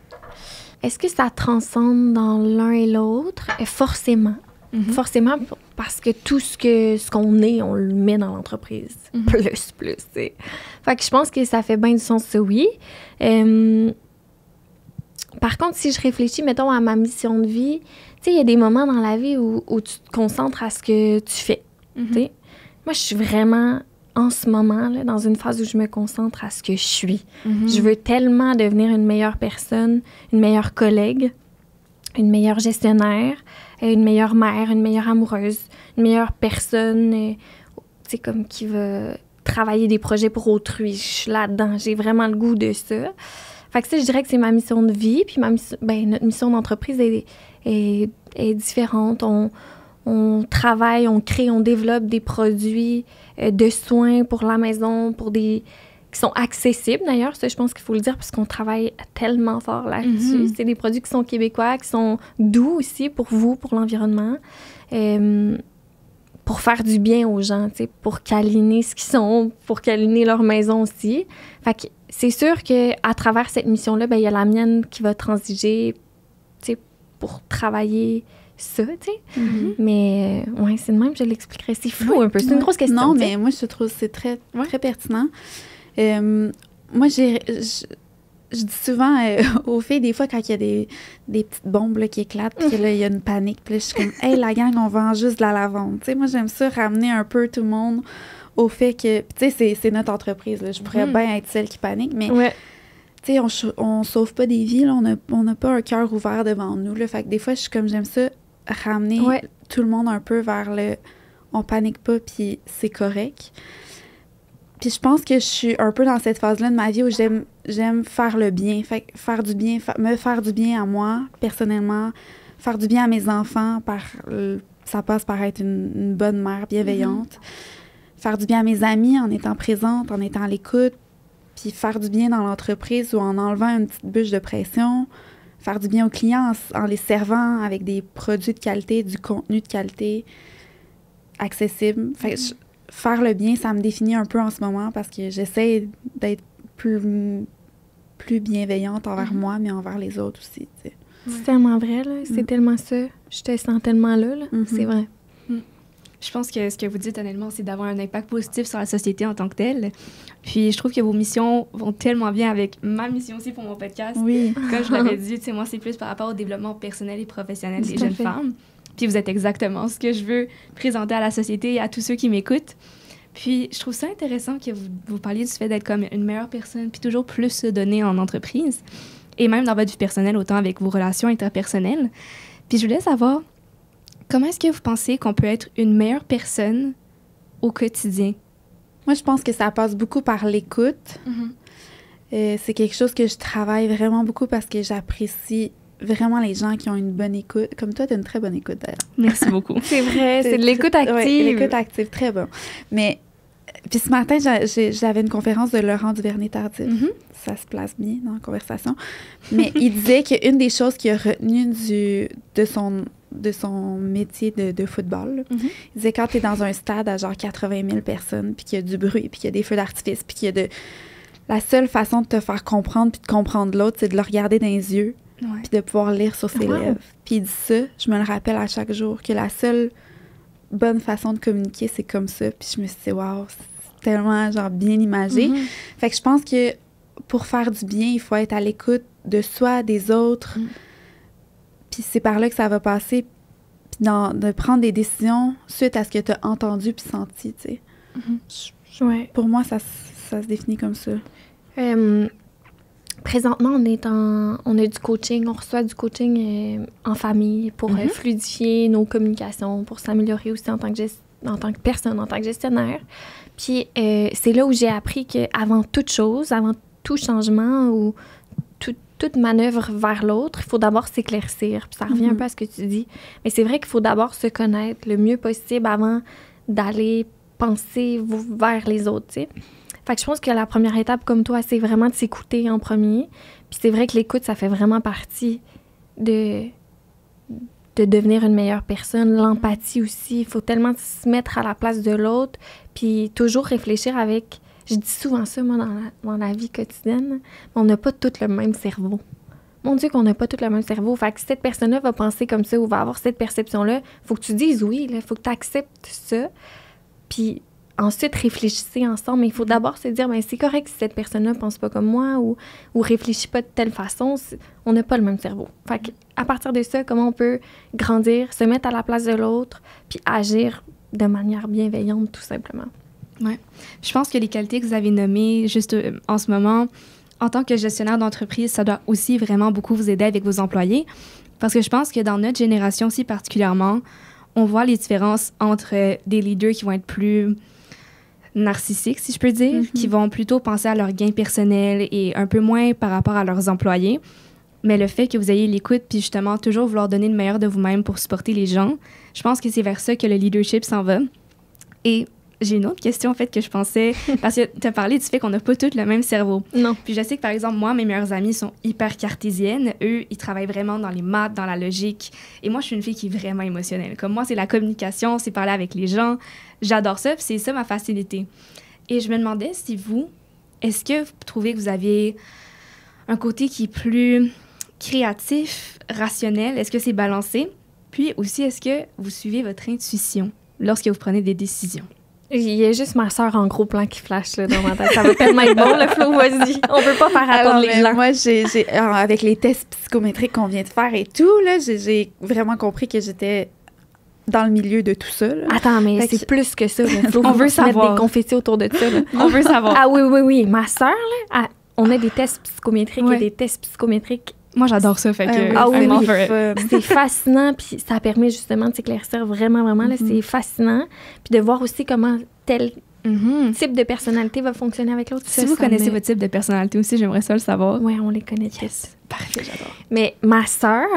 Est-ce que ça transcende dans l'un et l'autre? Forcément. Forcément, parce que tout ce qu'on est, on le met dans l'entreprise. Plus, tu sais. Fait que je pense que ça fait bien du sens, ça, oui. Par contre, si je réfléchis, mettons, à ma mission de vie, tu sais, il y a des moments dans la vie où tu te concentres à ce que tu fais, tu sais. Moi, je suis vraiment, en ce moment, là, dans une phase où je me concentre à ce que je suis. Je veux tellement devenir une meilleure personne, une meilleure collègue, une meilleure gestionnaire, une meilleure mère, une meilleure amoureuse, une meilleure personne, tu sais, comme qui va travailler des projets pour autrui. Je suis là-dedans, j'ai vraiment le goût de ça. Fait que ça, je dirais que c'est ma mission de vie, puis notre mission d'entreprise est différente. On travaille, on crée, on développe des produits de soins pour la maison, qui sont accessibles d'ailleurs. Ça, je pense qu'il faut le dire parce qu'on travaille tellement fort là-dessus. C'est des produits qui sont québécois, qui sont doux aussi pour vous, pour l'environnement, pour faire du bien aux gens, tu sais, pour câliner ce qu'ils sont, pour câliner leur maison aussi. Fait que c'est sûr qu'à travers cette mission-là, il y a la mienne qui va transiger, tu sais, pour travailler ça, tu sais. Mais, ouais, c'est de même, je l'expliquerai. C'est flou un peu, c'est une grosse question. Non, mais moi, je trouve que c'est très, très pertinent. Moi, je dis souvent aux filles, des fois, quand il y a des petites bombes là, qui éclatent, puis là, il y a une panique, puis là, je suis comme « Hey, la gang, on vend juste de la lavande. » Tu sais, moi, j'aime ça, ramener un peu tout le monde au fait que... Tu sais, c'est notre entreprise, là. Je pourrais bien être celle qui panique, mais... Tu sais, on sauve pas des vies, là. On n'a pas un cœur ouvert devant nous, là. Fait que des fois, je suis comme, j'aime ça, ramener tout le monde un peu vers le « On panique pas, puis c'est correct. » Puis je pense que je suis un peu dans cette phase-là de ma vie où j'aime faire le bien. Fait que faire du bien, me faire du bien à moi, personnellement, faire du bien à mes enfants, ça passe par être une bonne mère bienveillante. Faire du bien à mes amis en étant présente, en étant à l'écoute, puis faire du bien dans l'entreprise ou en enlevant une petite bûche de pression, faire du bien aux clients en les servant avec des produits de qualité, du contenu de qualité accessible. Fait que faire le bien, ça me définit un peu en ce moment parce que j'essaie d'être plus bienveillante envers moi, mais envers les autres aussi. Tu sais. C'est tellement vrai, là. C'est tellement ça. Je te sens tellement là. C'est vrai. Je pense que ce que vous dites, honnêtement, c'est d'avoir un impact positif sur la société en tant que telle. Puis je trouve que vos missions vont tellement bien avec ma mission aussi pour mon podcast. Oui. Comme je l'avais dit, tu sais, moi, c'est plus par rapport au développement personnel et professionnel des jeunes femmes. Puis vous êtes exactement ce que je veux présenter à la société et à tous ceux qui m'écoutent. Puis je trouve ça intéressant que vous parliez du fait d'être comme une meilleure personne puis toujours plus se donner en entreprise et même dans votre vie personnelle, autant avec vos relations interpersonnelles. Puis je voulais savoir, comment est-ce que vous pensez qu'on peut être une meilleure personne au quotidien? Moi, je pense que ça passe beaucoup par l'écoute. C'est quelque chose que je travaille vraiment beaucoup parce que j'apprécie vraiment les gens qui ont une bonne écoute. Comme toi, tu as une très bonne écoute, d'ailleurs. Merci beaucoup. C'est vrai, c'est de l'écoute active. Oui, l'écoute active, très bon. Mais, puis ce matin, j'avais une conférence de Laurent Duvernay-Tardif. Ça se place bien dans la conversation. Mais il disait qu'une des choses qu'il a retenues de son métier de football, il disait quand tu es dans un stade à genre 80 000 personnes, puis qu'il y a du bruit, puis qu'il y a des feux d'artifice, puis qu'il y a la seule façon de te faire comprendre puis de comprendre l'autre, c'est de le regarder dans les yeux Ouais. puis de pouvoir lire sur ses lèvres. Puis il dit ça, je me le rappelle à chaque jour, que la seule bonne façon de communiquer, c'est comme ça. Puis je me suis dit, wow, c'est tellement genre bien imagé. Fait que je pense que pour faire du bien, il faut être à l'écoute de soi, des autres. Puis c'est par là que ça va passer, puis de prendre des décisions suite à ce que tu as entendu puis senti, tu sais. Ouais. Pour moi, ça se définit comme ça. Présentement, on a du coaching, on reçoit du coaching en famille pour fluidifier nos communications, pour s'améliorer aussi en tant que personne, en tant que gestionnaire. Puis c'est là où j'ai appris qu'avant toute chose, avant tout changement ou toute manœuvre vers l'autre, il faut d'abord s'éclaircir. Puis ça revient un peu à ce que tu dis. Mais c'est vrai qu'il faut d'abord se connaître le mieux possible avant d'aller penser vers les autres, tu sais. Fait que je pense que la première étape, comme toi, c'est vraiment de s'écouter en premier. Puis c'est vrai que l'écoute, ça fait vraiment partie de devenir une meilleure personne. L'empathie aussi, il faut tellement se mettre à la place de l'autre, puis toujours réfléchir avec... Je dis souvent ça, moi, dans la vie quotidienne, mais on n'a pas tous le même cerveau. Mon Dieu, qu'on n'a pas tous le même cerveau. Fait que si cette personne-là va penser comme ça ou va avoir cette perception-là, il faut que tu dises oui, il faut que tu acceptes ça, puis... Ensuite, réfléchissez ensemble. Mais il faut d'abord se dire, ben, c'est correct si cette personne-là ne pense pas comme moi ou réfléchit pas de telle façon. On n'a pas le même cerveau. Fait qu'à partir de ça, comment on peut grandir, se mettre à la place de l'autre, puis agir de manière bienveillante, tout simplement. Ouais. Je pense que les qualités que vous avez nommées juste en ce moment, en tant que gestionnaire d'entreprise, ça doit aussi vraiment beaucoup vous aider avec vos employés. Parce que je pense que dans notre génération aussi particulièrement, on voit les différences entre des leaders qui vont être plus... narcissiques, si je peux dire, qui vont plutôt penser à leur gain personnel et un peu moins par rapport à leurs employés. Mais le fait que vous ayez l'écoute puis justement toujours vouloir donner le meilleur de vous-même pour supporter les gens, je pense que c'est vers ça que le leadership s'en va. Et j'ai une autre question, en fait, que je pensais, parce que tu as parlé du fait qu'on n'a pas tous le même cerveau. Non. Puis je sais que, par exemple, moi, mes meilleures amies sont hyper cartésiennes. Eux, ils travaillent vraiment dans les maths, dans la logique. Et moi, je suis une fille qui est vraiment émotionnelle. Comme moi, c'est la communication, c'est parler avec les gens. J'adore ça, puis c'est ça ma facilité. Et je me demandais si est-ce que vous trouvez que vous avez un côté qui est plus créatif, rationnel? Est-ce que c'est balancé? Puis aussi, est-ce que vous suivez votre intuition lorsque vous prenez des décisions? Il y a juste ma sœur en gros plan qui flash là, dans ma tête. Ça va tellement être bon, le flow, vas-y. On peut pas faire attendre les gens. Moi, avec les tests psychométriques qu'on vient de faire et tout, là, j'ai vraiment compris que j'étais dans le milieu de tout ça. Là. Attends, mais fait c'est plus que ça. Là. On veut savoir. Mettre des confettis autour de ça. Là. On veut savoir. Ah oui. Ma sœur, là, on a des tests psychométriques et des tests psychométriques. Moi, j'adore ça. Fait que, oui. C'est fascinant, puis ça permet justement de s'éclaircir vraiment. Là, c'est fascinant. Puis de voir aussi comment tel type de personnalité va fonctionner avec l'autre. Si vous connaissez votre type de personnalité aussi, j'aimerais ça le savoir. Oui, on les connaît tous. Yes. Parfait, j'adore. Mais ma sœur,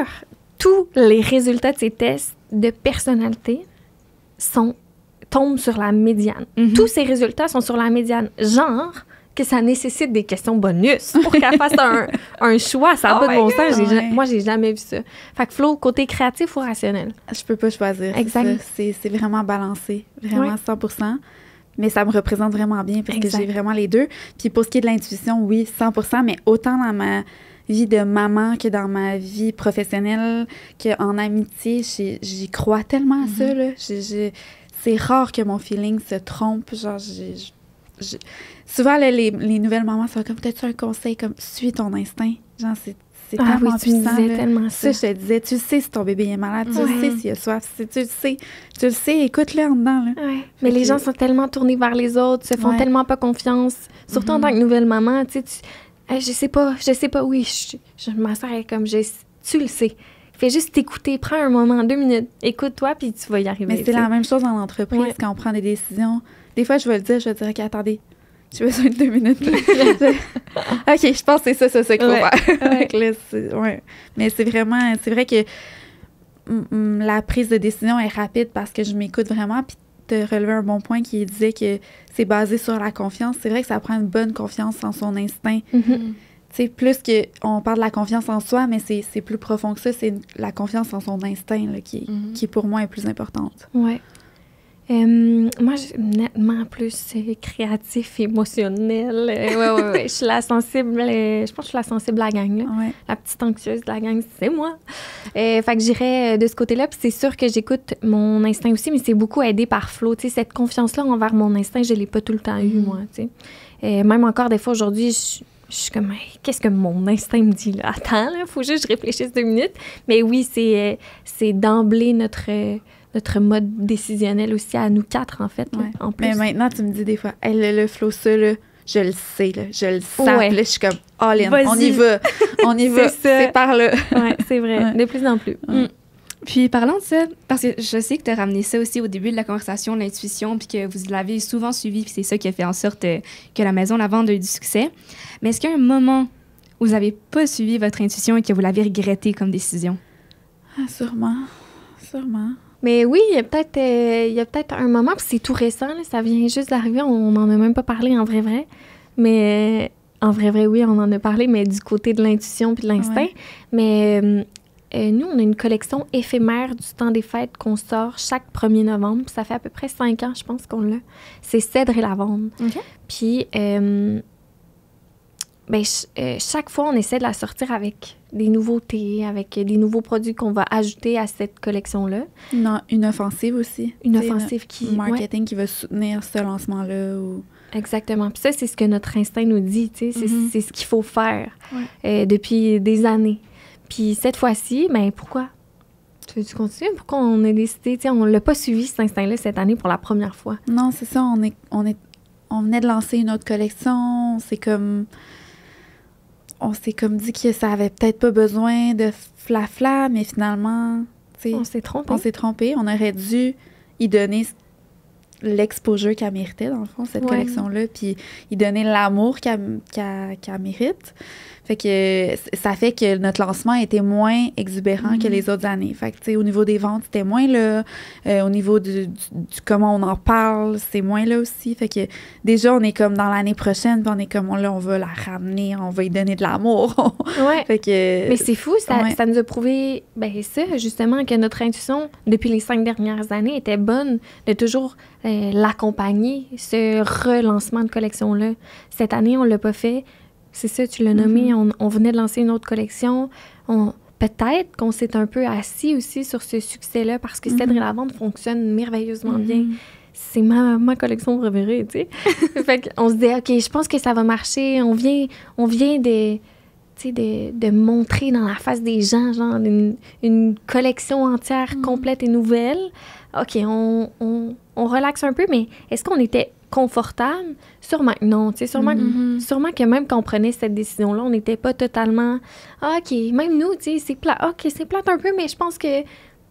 tous les résultats de ses tests de personnalité tombent sur la médiane. Tous ces résultats sont sur la médiane. Genre que ça nécessite des questions bonus pour qu'elle fasse un choix. Ça n'a pas de bon sens. Moi, j'ai jamais vu ça. Fait que Flo, côté créatif ou rationnel? Je peux pas choisir. Exact. C'est vraiment balancé. Vraiment 100%. Mais ça me représente vraiment bien parce que j'ai vraiment les deux. Puis pour ce qui est de l'intuition, oui, 100%, mais autant dans ma vie de maman que dans ma vie professionnelle, qu'en amitié, j'y crois tellement à ça, là. C'est rare que mon feeling se trompe. Genre, souvent, là, les nouvelles mamans sont comme, t'as-tu un conseil comme, suis ton instinct? Genre, c'est tellement puissant. Tu disais tellement ça. Je te disais, tu sais si ton bébé est malade, tu sais s'il a soif, tu le sais, écoute-le en dedans. Là. Ouais. Mais les gens sont tellement tournés vers les autres, se font tellement pas confiance. Surtout en tant que nouvelle maman, tu sais, je sais pas, oui, ma soeur est comme, tu le sais. Fais juste t'écouter, prends un moment, 2 minutes, écoute-toi, puis tu vas y arriver. Mais c'est la même chose dans l'entreprise quand on prend des décisions. Des fois, je vais le dire, je vais dire, OK, attendez, j'ai besoin de 2 minutes. OK, je pense que c'est ça qu'il faut faire. Là, mais c'est vrai que la prise de décision est rapide parce que je m'écoute vraiment. Puis tu as relevé un bon point qui disait que c'est basé sur la confiance. C'est vrai que ça prend une bonne confiance en son instinct. Tu sais, plus qu'on parle de la confiance en soi, mais c'est plus profond que ça. C'est la confiance en son instinct là, qui pour moi est plus importante. Ouais. Moi, nettement plus créatif, émotionnel. Ouais. Je suis la sensible, je pense que je suis la sensible à la gang, là. Ouais. La petite anxieuse de la gang, c'est moi. Fait que j'irais de ce côté-là. Puis c'est sûr que j'écoute mon instinct aussi, mais c'est beaucoup aidé par Flo. Tu sais, cette confiance-là envers mon instinct, je l'ai pas tout le temps eu, moi, tu sais. Même encore, des fois, aujourd'hui, je suis comme, hey, qu'est-ce que mon instinct me dit, là? Attends, là, faut juste que je réfléchisse 2 minutes. Mais oui, c'est d'emblée notre mode décisionnel aussi à nous 4, en fait, là, Ouais. en plus. Mais maintenant, tu me dis des fois, hey, le flow, ça, là, je le sais, là, je le sens. Ouais. Là, je suis comme, all in, Vas-y. on y va. On y va, C'est ça. c'est par là. Oui, c'est vrai. Ouais. De plus en plus. Ouais. Puis parlant de ça, parce que je sais que tu as ramené ça aussi au début de la conversation, l'intuition, puis que vous l'avez souvent suivi, puis c'est ça qui a fait en sorte que la Maison Lavande a eu du succès. Mais est-ce qu'il y a un moment où vous n'avez pas suivi votre intuition et que vous l'avez regretté comme décision? Ah, sûrement. Mais oui, il y a peut-être un moment, puis c'est tout récent, là, ça vient juste d'arriver, on n'en a même pas parlé en vrai. Mais en vrai, oui, on en a parlé, mais du côté de l'intuition puis de l'instinct. Ouais. Mais nous, on a une collection éphémère du temps des fêtes qu'on sort chaque 1er novembre. Puis ça fait à peu près 5 ans, je pense, qu'on l'a. C'est cèdre et lavande. OK. Puis chaque fois, on essaie de la sortir avec des nouveautés, avec des nouveaux produits qu'on va ajouter à cette collection-là. Une offensive aussi. Une T'sais, offensive qui... un marketing qui va soutenir ce lancement-là. Ou... Exactement. Puis ça, c'est ce que notre instinct nous dit, tu sais. Mhm. C'est ce qu'il faut faire depuis des années. Puis cette fois-ci, ben pourquoi? Tu veux-tu continuer? Pourquoi on a décidé, tu sais, on l'a pas suivi, cet instinct-là, cette année pour la première fois? Non, c'est ça, on venait de lancer une autre collection, on s'est comme dit que ça avait peut-être pas besoin de flafla, mais finalement, tu sais, On s'est trompé. on s'est trompé. On aurait dû y donner l'exposure qu'elle méritait, dans le fond, cette Ouais. collection-là, puis y donner l'amour qu'elle mérite. Fait que ça fait que notre lancement était moins exubérant que les autres années. Fait que, tu sais, au niveau des ventes, c'était moins là. Au niveau du comment on en parle, c'est moins là aussi. Fait que déjà, on est comme dans l'année prochaine, puis on est comme, là, on va la ramener, on va y donner de l'amour. Ouais. Fait que... Mais c'est fou, Ouais. ça nous a prouvé, ça, justement, que notre intuition, depuis les 5 dernières années, était bonne de toujours l'accompagner, ce relancement de collection-là. Cette année, on l'a pas fait. C'est ça, tu l'as nommé, on venait de lancer une autre collection. Peut-être qu'on s'est un peu assis aussi sur ce succès-là parce que Cèdre et Lavande fonctionne merveilleusement bien. C'est ma collection préférée, tu sais. Fait qu'on se dit, OK, je pense que ça va marcher. On vient de montrer dans la face des gens, genre, une collection entière complète et nouvelle. OK, on relaxe un peu, mais est-ce qu'on était confortable? Sûrement que non, tu sais, sûrement que même quand on prenait cette décision-là, on n'était pas totalement... OK, même nous, tu sais, c'est plate. OK, c'est plate un peu, mais je pense que, tu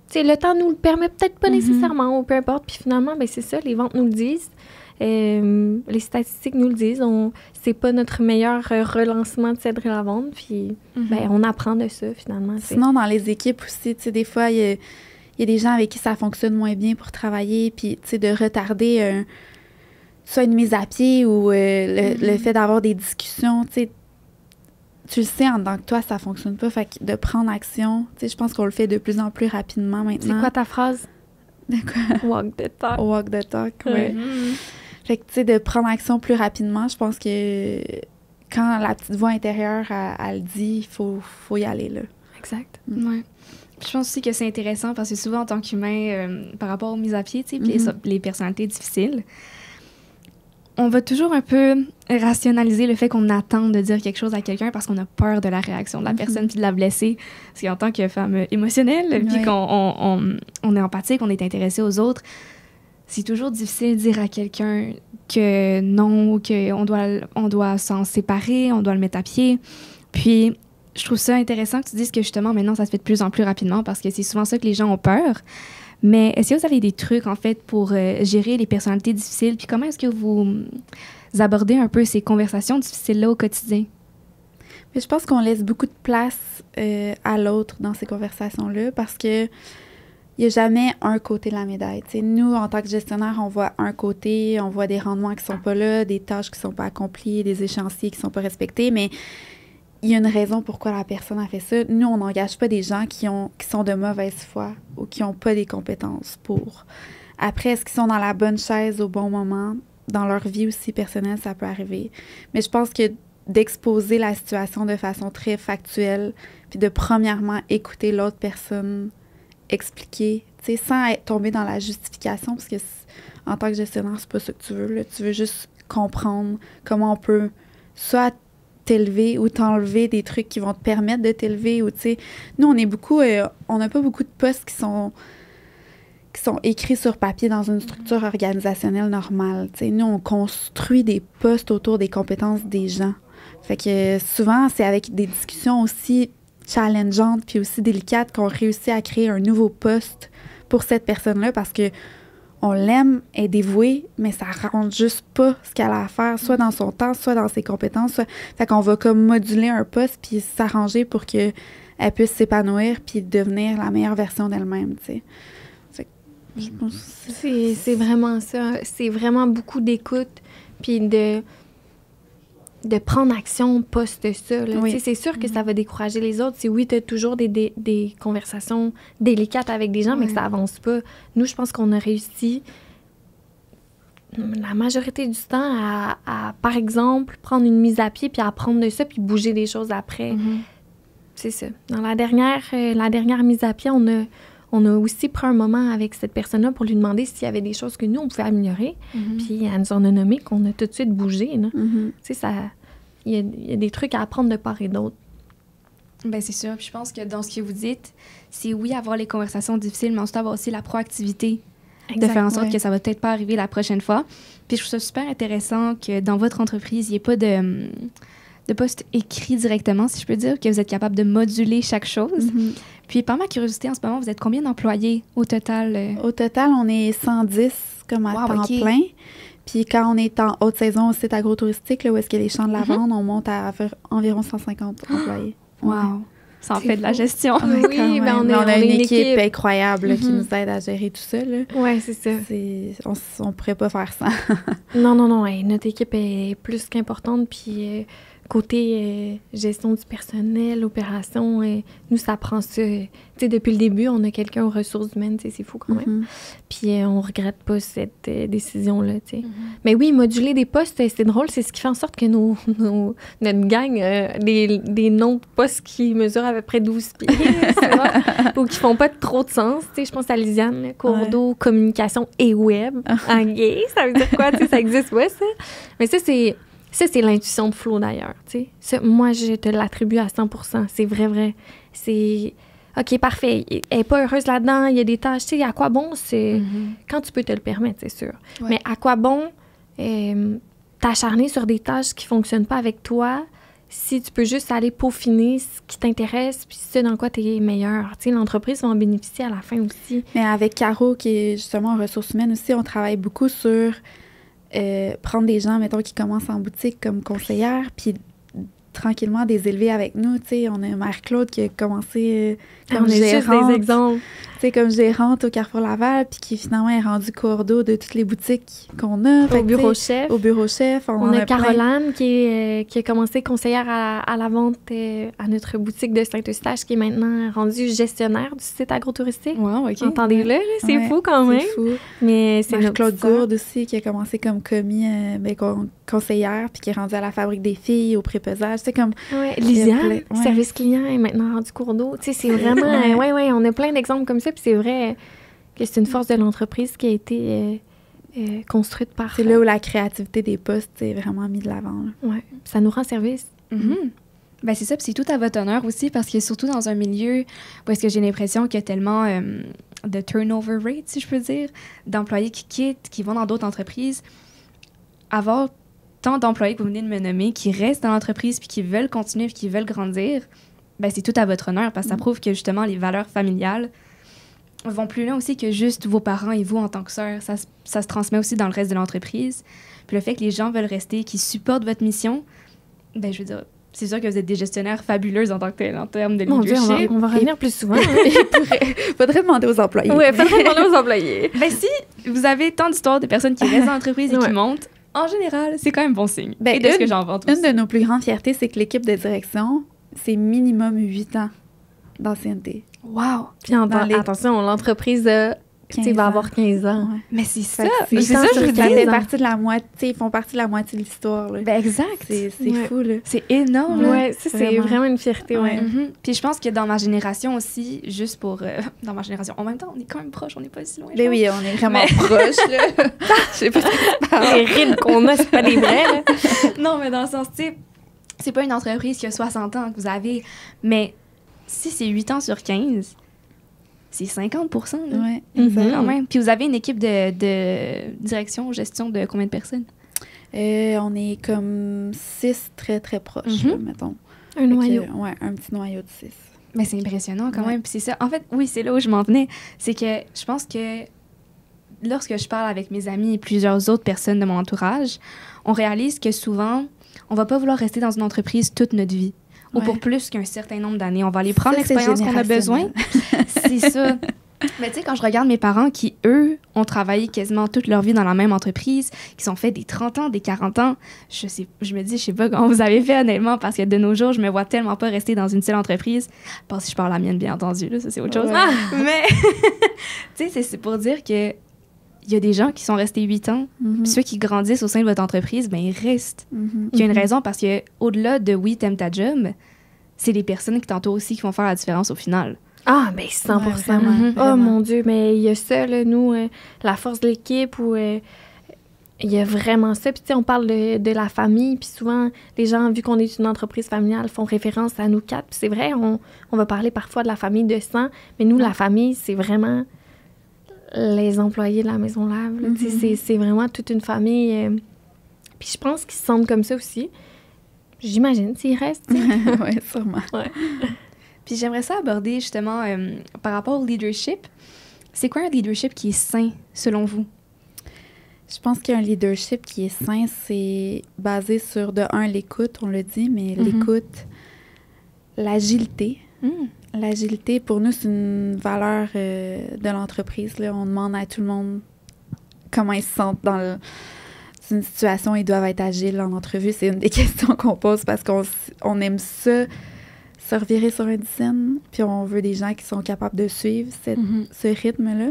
sais, le temps nous le permet peut-être pas nécessairement, ou peu importe. Puis finalement, ben c'est ça, les ventes nous le disent. Les statistiques nous le disent. C'est pas notre meilleur relancement de Cèdre et Lavande, puis ben, on apprend de ça, finalement. Sinon, dans les équipes aussi, tu sais, des fois, il y a des gens avec qui ça fonctionne moins bien pour travailler, puis, tu sais, de retarder soit une mise à pied ou le fait d'avoir des discussions, tu sais, tu le sais en tant que toi, ça fonctionne pas. Fait que de prendre action, tu sais, je pense qu'on le fait de plus en plus rapidement maintenant. C'est quoi ta phrase? De quoi? Walk the talk. Walk the talk, ouais. Fait que, tu sais, de prendre action plus rapidement, je pense que quand la petite voix intérieure, elle dit, il faut y aller, là. Exact. Ouais. Je pense aussi que c'est intéressant parce que souvent, en tant qu'humain, par rapport aux mises à pied, tu sais, puis les personnalités difficiles, on va toujours un peu rationaliser le fait qu'on attend de dire quelque chose à quelqu'un parce qu'on a peur de la réaction de la personne puis de la blesser. Parce qu'en tant que femme émotionnelle, puis qu'on est empathique, on est intéressé aux autres, c'est toujours difficile de dire à quelqu'un que non, qu'on doit s'en séparer, on doit le mettre à pied. Puis, je trouve ça intéressant que tu dises que justement, maintenant, ça se fait de plus en plus rapidement parce que c'est souvent ça que les gens ont peur. Mais est-ce que vous avez des trucs, en fait, pour gérer les personnalités difficiles? Puis comment est-ce que vous abordez un peu ces conversations difficiles-là au quotidien? Mais je pense qu'on laisse beaucoup de place à l'autre dans ces conversations-là parce que il n'y a jamais un côté de la médaille. T'sais, nous, en tant que gestionnaire, on voit un côté, on voit des rendements qui sont pas là, des tâches qui sont pas accomplies, des échéanciers qui sont pas respectés, mais il y a une raison pourquoi la personne a fait ça. Nous, on n'engage pas des gens qui sont de mauvaise foi ou qui n'ont pas des compétences pour Après, est-ce qu'ils sont dans la bonne chaise au bon moment? Dans leur vie aussi personnelle, ça peut arriver. Mais je pense que d'exposer la situation de façon très factuelle, puis de premièrement écouter l'autre personne expliquer, tu sais, sans tomber dans la justification, parce que en tant que gestionnaire, c'est pas ça que tu veux, là. Tu veux juste comprendre comment on peut soit t'élever ou t'enlever des trucs qui vont te permettre de t'élever, ou tu sais, nous, on n'a pas beaucoup de postes qui sont écrits sur papier dans une structure organisationnelle normale. Tu sais, nous, on construit des postes autour des compétences des gens. Fait que souvent, c'est avec des discussions aussi challengeantes puis aussi délicates qu'on réussit à créer un nouveau poste pour cette personne-là, parce que on l'aime, elle est dévouée, mais ça rentre juste pas ce qu'elle a à faire, soit dans son temps, soit dans ses compétences. Fait qu'on va comme moduler un poste puis s'arranger pour qu'elle puisse s'épanouir puis devenir la meilleure version d'elle-même, tu sais. Je pense que c'est vraiment ça. C'est vraiment beaucoup d'écoute puis de prendre action post ça. Là. Oui. C'est sûr que ça va décourager les autres. Oui, tu as toujours des conversations délicates avec des gens, mais que ça avance pas. Nous, je pense qu'on a réussi la majorité du temps à, par exemple, prendre une mise à pied puis apprendre de ça puis bouger des choses après. C'est ça. Dans la dernière mise à pied, on a aussi pris un moment avec cette personne-là pour lui demander s'il y avait des choses que nous, on pouvait améliorer. Puis elle nous en a nommé qu'on a tout de suite bougé. Tu sais, ça... Il y a des trucs à apprendre de part et d'autre. Bien, c'est sûr. Puis je pense que dans ce que vous dites, c'est oui, avoir les conversations difficiles, mais ensuite avoir aussi la proactivité de faire en sorte que ça va peut-être pas arriver la prochaine fois. Puis je trouve ça super intéressant que dans votre entreprise, il n'y ait pas de poste écrit directement, si je peux dire, que vous êtes capable de moduler chaque chose. Puis par ma curiosité, en ce moment, vous êtes combien d'employés au total? Au total, on est 110 comme à temps plein. Puis quand on est en haute saison au site agro-touristique, là, où est-ce qu'il y a les champs de lavande, on monte à environ 150 employés. Wow! Ça en fait de la gestion. Oui, ben on a une équipe incroyable qui nous aide à gérer tout ça. Oui, c'est ça. On pourrait pas faire ça. Non. Notre équipe est plus qu'importante. Puis côté gestion du personnel, opération, nous, ça prend ça. Tu sais, depuis le début, on a quelqu'un aux ressources humaines, tu sais, c'est fou quand même. Puis on regrette pas cette décision-là, tu sais. Mais oui, moduler des postes, c'est drôle, c'est ce qui fait en sorte que notre gang, des noms de postes qui mesurent à peu près 12 pieds, ou qui font pas trop de sens, tu sais. Je pense à Lisiane, cours d'eau, communication et web. En gay, ça veut dire quoi, tu sais, ça existe, ouais, ça. Mais ça, c'est l'intuition de Flo, d'ailleurs, tu sais. Moi, je te l'attribue à 100%. C'est vrai. C'est... OK, parfait. Elle n'est pas heureuse là-dedans. Il y a des tâches. Tu sais, à quoi bon? C'est... Quand tu peux te le permettre, c'est sûr. Ouais. Mais à quoi bon t'acharner sur des tâches qui ne fonctionnent pas avec toi si tu peux juste aller peaufiner ce qui t'intéresse puis ce dans quoi tu es meilleur? Tu sais, l'entreprise va en bénéficier à la fin aussi. Mais avec Caro, qui est justement en ressources humaines aussi, on travaille beaucoup sur... prendre des gens, mettons, qui commencent en boutique comme conseillère, puis tranquillement des élever avec nous. Tu sais, on a Marie-Claude qui a commencé comme gérante. Des exemples. Tu sais, comme gérante au Carrefour Laval, puis qui finalement est rendue cours d'eau de toutes les boutiques qu'on a. Au bureau chef. Au bureau chef. On a Caroline qui a commencé conseillère à la vente à notre boutique de Saint-Eustache, qui est maintenant rendue gestionnaire du site agro-touristique. Wow, OK. Entendez-le, là, c'est fou quand même. C'est fou. Mais c'est Marie-Claude Gourde aussi, qui a commencé comme commis conseillère, puis qui est rendue à la Fabrique des filles, au prépesage. C'est comme... Oui, Lisiane, service client, est maintenant rendue cours d'eau. Tu sais, c'est vraiment... Oui, on a plein d'exemples comme ça, puis c'est vrai que c'est une force de l'entreprise qui a été construite par... C'est là où la créativité des postes est vraiment mise de l'avant. Oui, ça nous rend service. Ben c'est ça, puis c'est tout à votre honneur aussi, parce que surtout dans un milieu où est-ce que j'ai l'impression qu'il y a tellement de turnover rate, si je peux dire, d'employés qui quittent, qui vont dans d'autres entreprises, avoir tant d'employés que vous venez de me nommer qui restent dans l'entreprise puis qui veulent continuer puis qui veulent grandir, ben c'est tout à votre honneur, parce que ça prouve que justement les valeurs familiales vont plus loin aussi que juste vos parents et vous en tant que sœurs. Ça se transmet aussi dans le reste de l'entreprise. Puis le fait que les gens veulent rester, qui supportent votre mission, ben je veux dire, c'est sûr que vous êtes des gestionnaires fabuleuses en tant que tel, en termes de leadership. On va revenir plus souvent. Faudrait demander aux employés. Oui, faudrait demander aux employés. Ben si vous avez tant d'histoires de personnes qui restent dans l'entreprise et qui montent, en général, c'est quand même bon signe. Ben, et de ce que j'en vante aussi. Une de nos plus grandes fiertés, c'est que l'équipe de direction, c'est minimum 8 ans d'ancienneté. Wow! Puis attention, l'entreprise a il va avoir 15 ans. Ouais. Mais c'est ça. C'est C'est ça, je veux ça fait dire. partie de la moitié, ils font partie de la moitié de l'histoire. Là. Ben, exact. C'est Ouais. fou, là. C'est énorme. là. Ouais, ça, c'est Vraiment. vraiment une fierté, ouais. Mhm. Puis je pense que dans ma génération aussi, juste pour... dans ma génération, en même temps, on est quand même proche, on n'est pas si loin. je Mais pense. oui, on est vraiment proches, là. Je sais pas ce que tu parles. Les rides qu'on a, c'est pas des vrais, là. Non, mais dans le sens, tu sais, c'est pas une entreprise qui a 60 ans que vous avez, mais si c'est 8 ans sur 15, c'est 50%, là. Ouais, Mhm. exact. Quand même. Puis vous avez une équipe de direction, gestion de combien de personnes? On est comme 6 très, très proches, Mhm. là, mettons. Un Fait que, noyau. ouais, un petit noyau de 6. Mais c'est impressionnant quand Ouais. même. Puis c'est ça. En fait, oui, c'est là où je m'en venais. C'est que je pense que lorsque je parle avec mes amis et plusieurs autres personnes de mon entourage, on réalise que souvent, on va pas vouloir rester dans une entreprise toute notre vie. Ou Ouais. pour plus qu'un certain nombre d'années. On va aller prendre Ça, c'est l'expérience qu'on a besoin. C'est ça. Mais tu sais, quand je regarde mes parents qui, eux, ont travaillé quasiment toute leur vie dans la même entreprise, qui sont fait des 30 ans, des 40 ans, je me dis, je sais pas comment vous avez fait, honnêtement, parce que de nos jours, je me vois tellement pas rester dans une seule entreprise. Pas si je parle la mienne, bien entendu, là, ça c'est autre chose. Ouais. Mais, tu sais, c'est pour dire que il y a des gens qui sont restés 8 ans, Mhm. puis ceux qui grandissent au sein de votre entreprise, ben ils restent. Mhm. Il y a une Mhm. raison, parce que au-delà de oui, t'aimes ta job, c'est les personnes qui t'entourent aussi qui vont faire la différence au final. Ah, ben 100%. Ouais, vraiment, Mhm. Oh vraiment. mon Dieu, mais il y a ça, là, nous, la force de l'équipe, où il y a vraiment ça. Puis tu sais, on parle de la famille, puis souvent, les gens, vu qu'on est une entreprise familiale, font référence à nous quatre. Puis c'est vrai, on va parler parfois de la famille de sang, mais nous, la famille, c'est vraiment les employés de la Maison Lave. Là. Tu sais, c'est vraiment toute une famille. Puis je pense qu'ils se sentent comme ça aussi. J'imagine, s'ils restent. tu sais. Ouais, sûrement. Puis j'aimerais ça aborder justement par rapport au leadership. C'est quoi un leadership qui est sain selon vous? Je pense qu'un leadership qui est sain, c'est basé sur, de un, l'écoute, on le dit, mais Mhm. l'écoute, l'agilité. L'agilité, pour nous, c'est une valeur de l'entreprise. Là. On demande à tout le monde comment ils se sentent dans une situation. Ils doivent être agiles en entrevue. C'est une des questions qu'on pose parce qu'on aime ça, se revirer sur un dizaine, puis on veut des gens qui sont capables de suivre ce rythme-là.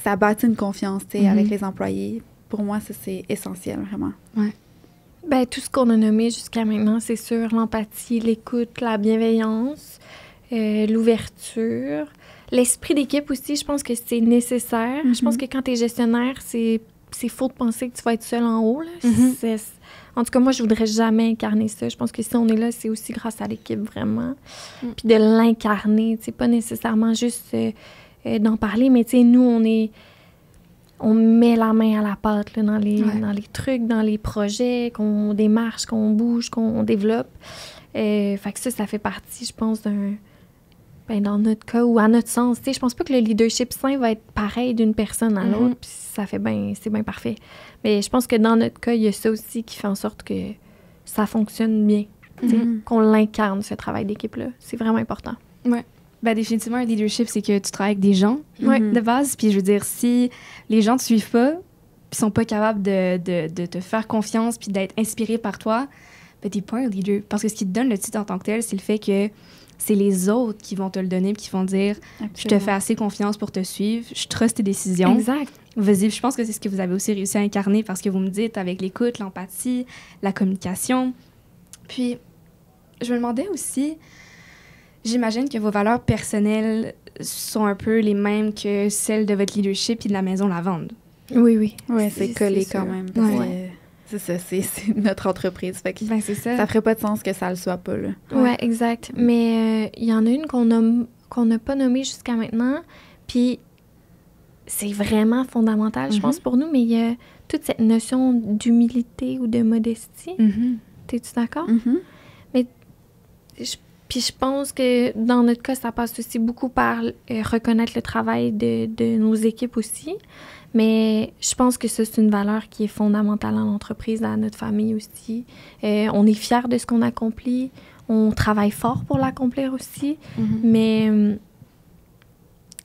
Ça bâtit une confiance, tu sais, avec les employés. Pour moi, ça, c'est essentiel, vraiment. Ben, tout ce qu'on a nommé jusqu'à maintenant, c'est sûr, l'empathie, l'écoute, la bienveillance, l'ouverture. L'esprit d'équipe aussi, je pense que c'est nécessaire. Je pense que quand tu es gestionnaire, c'est faux de penser que tu vas être seul en haut. Là. En tout cas, moi, je voudrais jamais incarner ça. Je pense que si on est là, c'est aussi grâce à l'équipe, vraiment. Puis de l'incarner, tu sais, pas nécessairement juste d'en parler, mais tu sais, nous, on met la main à la pâte là, dans les trucs, dans les projets, qu'on démarche, qu'on bouge, qu'on développe. Fait que ça fait partie, je pense, dans notre cas ou à notre sens. Tu sais, je pense pas que le leadership sain va être pareil d'une personne à l'autre, puis c'est bien parfait. Mais je pense que dans notre cas, il y a ça aussi qui fait en sorte que ça fonctionne bien. Tu sais, qu'on l'incarne, ce travail d'équipe-là. C'est vraiment important. Ouais. Ben, définitivement, un leadership, c'est que tu travailles avec des gens Mhm. de base. Puis je veux dire, si les gens te suivent pas, puis sont pas capables de te faire confiance puis d'être inspirés par toi, ben t'es pas un leader. Parce que ce qui te donne le titre en tant que tel, c'est le fait que c'est les autres qui vont te le donner puis qui vont dire « Je te fais assez confiance pour te suivre, je trust tes décisions. » Exact. Vas-y, je pense que c'est ce que vous avez aussi réussi à incarner parce que vous me dites avec l'écoute, l'empathie, la communication. Puis, je me demandais aussi, j'imagine que vos valeurs personnelles sont un peu les mêmes que celles de votre leadership et de la Maison Lavande. Oui, oui. Oui, c'est collé sûr. quand même. Parce Ouais. que c'est ça, c'est notre entreprise. Fait que Ben, c'est ça. ça ferait pas de sens que ça le soit pas, là. Ouais, exact. Mais il y en a une qu'on n'a pas nommée jusqu'à maintenant, puis c'est vraiment fondamental, je pense, pour nous, mais il y a toute cette notion d'humilité ou de modestie. Mhm. T'es-tu d'accord? Mhm. Puis je pense que dans notre cas, ça passe aussi beaucoup par reconnaître le travail de nos équipes aussi. Mais je pense que ça, c'est une valeur qui est fondamentale dans l'entreprise, à notre famille aussi. On est fiers de ce qu'on accomplit. On travaille fort pour l'accomplir aussi. Mais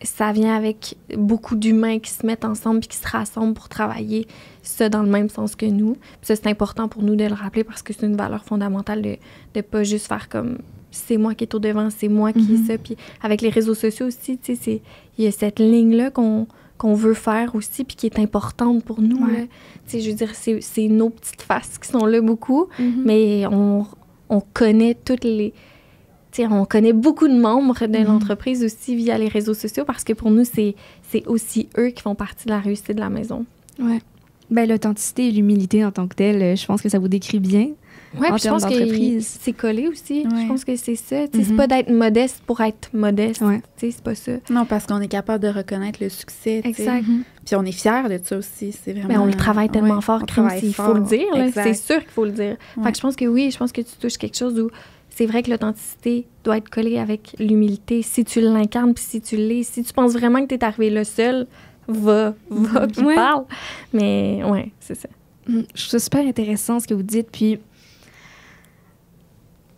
ça vient avec beaucoup d'humains qui se mettent ensemble et qui se rassemblent pour travailler ça dans le même sens que nous. Puis ça, c'est important pour nous de le rappeler parce que c'est une valeur fondamentale de pas juste faire comme c'est moi qui est au devant, c'est moi qui est ça. Puis avec les réseaux sociaux aussi, tu sais, il y a cette ligne-là qu'on veut faire aussi, puis qui est importante pour nous. Tu sais, je veux dire, c'est nos petites faces qui sont là beaucoup, mais on connaît toutes les... Tu sais, on connaît beaucoup de membres de l'entreprise aussi via les réseaux sociaux, parce que pour nous, c'est aussi eux qui font partie de la réussite de la maison. Ouais. Ben, l'authenticité et l'humilité en tant que telle, je pense que ça vous décrit bien. Oui, puis je pense que c'est collé aussi. Ouais. Je pense que c'est ça. C'est pas d'être modeste pour être modeste. C'est pas ça. Non, parce qu'on est capable de reconnaître le succès. Exact. Puis on est fiers de ça aussi. C'est vraiment... Mais on le travaille tellement fort qu'il faut le dire. C'est sûr qu'il faut le dire. Ouais. Fait que je pense que oui, je pense que tu touches quelque chose où c'est vrai que l'authenticité doit être collée avec l'humilité. Si tu l'incarnes puis si tu l'es, si tu penses vraiment que tu es arrivé là seul, va puis parle. Mais ouais, c'est ça. Je trouve ça super intéressant ce que vous dites. Puis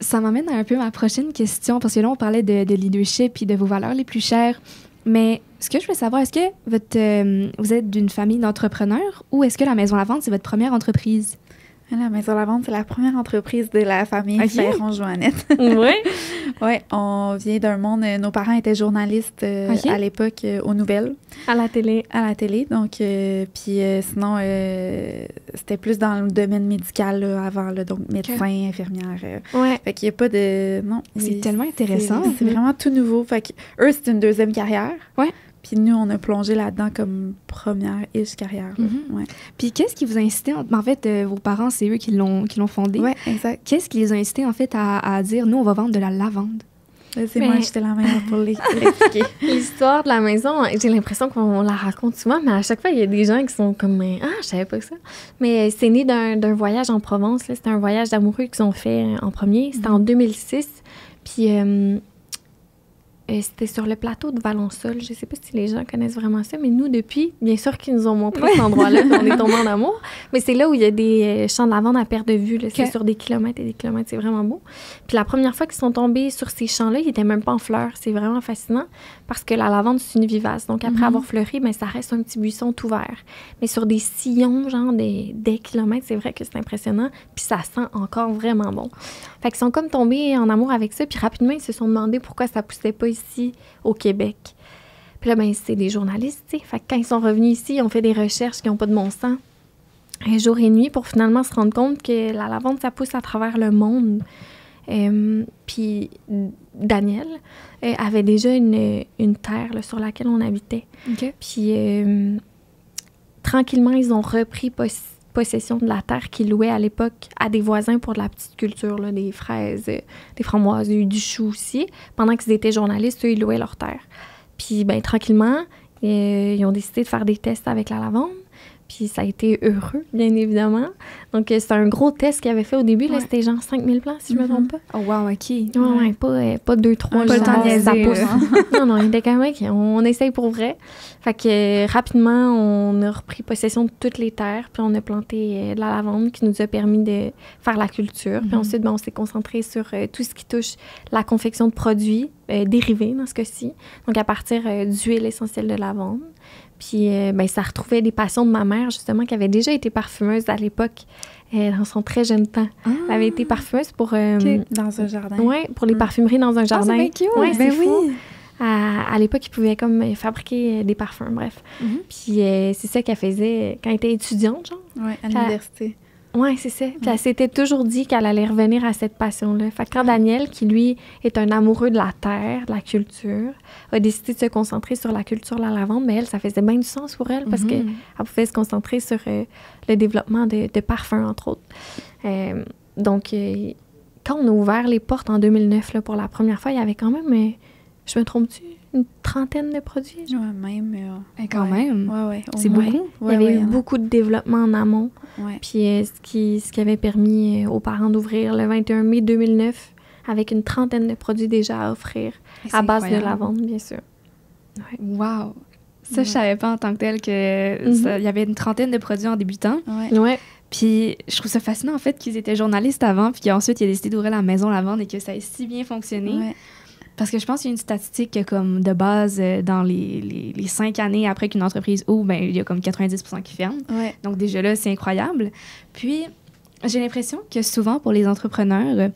ça m'amène à un peu ma prochaine question, parce que là, on parlait de leadership et de vos valeurs les plus chères. Mais ce que je veux savoir, est-ce que vous êtes d'une famille d'entrepreneurs ou est-ce que la Maison Lavande, c'est votre première entreprise? La Maison Lavande, c'est la première entreprise de la famille Ferron-Joannette. Oui? Oui, on vient d'un monde... nos parents étaient journalistes à l'époque aux nouvelles. À la télé. À la télé, donc... puis sinon, c'était plus dans le domaine médical là, avant, là, donc médecin, infirmière. Fait qu'il n'y a pas de... Non. C'est tellement intéressant. C'est vraiment tout nouveau. Fait que eux, c'est une deuxième carrière. Ouais. Puis nous, on a plongé là-dedans comme première-ish carrière. Ouais. Puis qu'est-ce qui vous a incité... En fait, vos parents, c'est eux qui l'ont fondé. Oui, exact. Qu'est-ce qui les a incités, en fait, à dire, nous, on va vendre de la lavande? Moi, j'étais la meilleure pour l'expliquer. L'histoire de la maison, j'ai l'impression qu'on la raconte souvent, mais à chaque fois, il y a des gens qui sont comme « Ah, je savais pas ça! » Mais c'est né d'un voyage en Provence. C'était un voyage d'amoureux qu'ils ont fait en premier. C'était en 2006. Puis... c'était sur le plateau de Valensole. Je ne sais pas si les gens connaissent vraiment ça, mais nous, depuis, bien sûr qu'ils nous ont montré cet endroit-là, qu'on est tombés en amour. Mais c'est là où il y a des champs de lavande à perte de vue. Là. C'est sur des kilomètres et des kilomètres. C'est vraiment beau. Puis la première fois qu'ils sont tombés sur ces champs-là, ils n'étaient même pas en fleurs. C'est vraiment fascinant parce que la lavande, c'est une vivace. Donc, après avoir fleuri, ben, ça reste un petit buisson tout vert. Mais sur des sillons, genre des kilomètres, c'est vrai que c'est impressionnant. Puis ça sent encore vraiment bon. Fait qu'ils sont comme tombés en amour avec ça. Puis rapidement, ils se sont demandé pourquoi ça poussait pas ici, au Québec. Puis là, ben, c'est des journalistes, tu sais. Fait que quand ils sont revenus ici, ils ont fait des recherches qui n'ont pas de bon sens, jour et nuit, pour finalement se rendre compte que la lavande, ça pousse à travers le monde. Puis Daniel avait déjà une terre là, sur laquelle on habitait. Puis tranquillement, ils ont repris possession de la terre qu'ils louaient à l'époque à des voisins pour de la petite culture, là, des fraises, des framboises, du chou aussi. Pendant qu'ils étaient journalistes, eux, ils louaient leur terre. Puis, ben tranquillement, ils ont décidé de faire des tests avec la lavande. Puis ça a été heureux, bien évidemment. Donc, c'est un gros test qu'ils avaient fait au début. Là, c'était genre 5000 plants, si je me trompe pas. Oh, wow, OK. Ouais, pas 2-3. Pas le temps de niaiser. Non, il était quand même... On essaye pour vrai. Fait que rapidement, on a repris possession de toutes les terres. Puis on a planté de la lavande qui nous a permis de faire la culture. Puis ensuite, ben, on s'est concentré sur tout ce qui touche la confection de produits dérivés, dans ce cas-ci. Donc, à partir d'huile essentielle de lavande. Puis, ben, ça retrouvait des passions de ma mère, justement, qui avait déjà été parfumeuse à l'époque, dans son très jeune temps. Elle avait été parfumeuse pour... dans un jardin. Oui, pour les parfumeries dans un jardin. C'est bien cute! Ouais, ben c'est fou. À l'époque, ils pouvaient comme fabriquer des parfums, bref. Puis, c'est ça qu'elle faisait quand elle était étudiante, genre. Oui, à l'université. Oui, c'est ça. Puis elle s'était toujours dit qu'elle allait revenir à cette passion-là. Fait que quand Daniel, qui lui est un amoureux de la terre, de la culture, a décidé de se concentrer sur la culture de la lavande, mais elle, ça faisait bien du sens pour elle parce qu'elle pouvait se concentrer sur le développement de parfums, entre autres. Donc, quand on a ouvert les portes en 2009 là, pour la première fois, il y avait quand même, je me trompe-tu, une trentaine de produits? Ouais, même. Quand même. Ouais. C'est beaucoup. Il y avait eu beaucoup de développement en amont. Ouais. Puis ce qui avait permis aux parents d'ouvrir le 21 mai 2009 avec une trentaine de produits déjà à offrir à base de lavande, bien sûr. Ouais. Wow! Ça, je savais pas en tant que tel qu'il y avait une trentaine de produits en débutant. Ouais. Puis je trouve ça fascinant, en fait, qu'ils étaient journalistes avant, puis qu'ensuite, ils ont décidé d'ouvrir la Maison Lavande et que ça ait si bien fonctionné. Ouais. Parce que je pense qu'il y a une statistique que, comme de base, dans les 5 années après qu'une entreprise ouvre, ben, il y a comme 90% qui ferment. Ouais. Donc déjà là, c'est incroyable. Puis, j'ai l'impression que souvent, pour les entrepreneurs,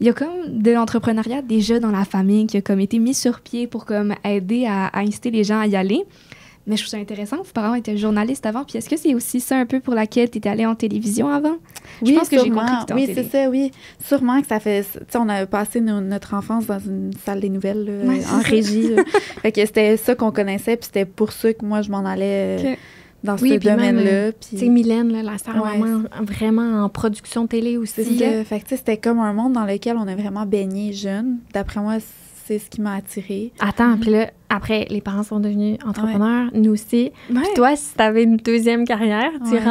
il y a comme de l'entrepreneuriat déjà dans la famille qui a comme été mis sur pied pour comme aider à inciter les gens à y aller. Mais je trouve ça intéressant que vos parents étaient journalistes avant. Puis est-ce que c'est aussi ça un peu pour laquelle tu étais allée en télévision avant? Oui, je pense que j'ai sûrement. compris que c'était en Oui, télé. c'est ça, oui. Sûrement que ça fait... Tu sais, on a passé notre enfance dans une salle des nouvelles, là, Ouais, en c'est ça. régie. Là. Fait que c'était ça qu'on connaissait, puis c'était pour ça que moi, je m'en allais Ok. dans Oui, ce puis même, domaine-là. Tu sais, Puis Mylène, là, la sœur, Ouais. vraiment en production télé c'est aussi. ça. Fait que tu sais, c'était comme un monde dans lequel on a vraiment baigné jeune. D'après moi, c'est ce qui m'a attirée. Attends, puis là, après, les parents sont devenus entrepreneurs, nous aussi. Ouais. Puis toi, si t'avais une deuxième carrière, tu irais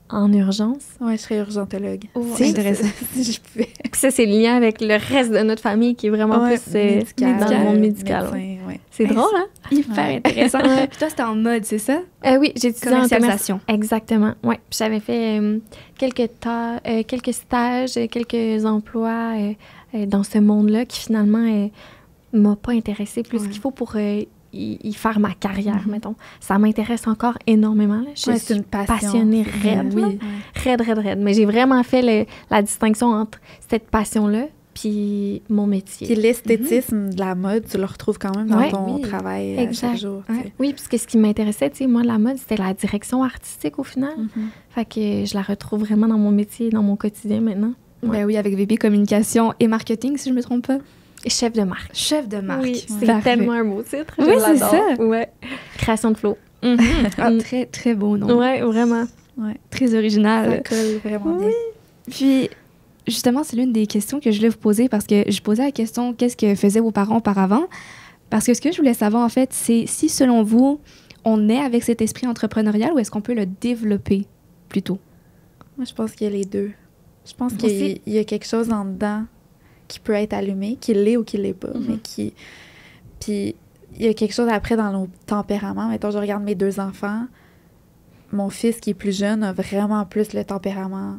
en urgence. Ouais, je serais urgentologue. Oh, Si- intéressant. Si je pouvais. Puis ça, c'est le lien avec le reste de notre famille qui est vraiment Ouais, plus dans le monde médical. médecin, ouais. C'est drôle, hein? Hyper Ouais. intéressant. Puis toi, c'était en mode, c'est ça? Oui, j'ai étudié en commerce. Commercialisation. Exactement, oui. Puis j'avais fait quelques stages, quelques emplois dans ce monde-là qui finalement m'a pas intéressée plus Ouais. qu'il faut pour y faire ma carrière, mettons. Ça m'intéresse encore énormément. Là. Je Ouais, c'est suis une passion. passionnée raide. Oui. là. Raide. Mais j'ai vraiment fait la distinction entre cette passion-là puis mon métier. Puis l'esthétisme de la mode, tu le retrouves quand même dans Ouais, ton oui. travail Exact. chaque jour. tu sais. Oui, parce que ce qui m'intéressait, tu sais, moi, la mode, c'était la direction artistique au final. Mhm. Fait que je la retrouve vraiment dans mon métier, dans mon quotidien maintenant. Ouais. Ben oui, avec VP Communication et Marketing, si je me trompe pas. Chef de marque. Chef de marque. Oui, c'est Parfait. tellement un beau titre. Oui, je c'est l'adore. ça. Ouais. Création de flow. Mhm. Ah, très, très beau nom. Ouais, vraiment. Ouais. Très Ça original. colle vraiment bien. Puis, justement, c'est l'une des questions que je voulais vous poser parce que je posais la question qu'est-ce que faisaient vos parents auparavant? Parce que ce que je voulais savoir, en fait, c'est si, selon vous, on est avec cet esprit entrepreneurial ou est-ce qu'on peut le développer plutôt? Moi, je pense qu'il y a les deux. Je pense Moi qu'il aussi. y a quelque chose en dedans qui peut être allumé, qui l'est ou qui l'est pas, Mhm. mais qui... Puis, il y a quelque chose après dans nos tempéraments. Mettons, je regarde mes 2 enfants. Mon fils, qui est plus jeune, a vraiment plus le tempérament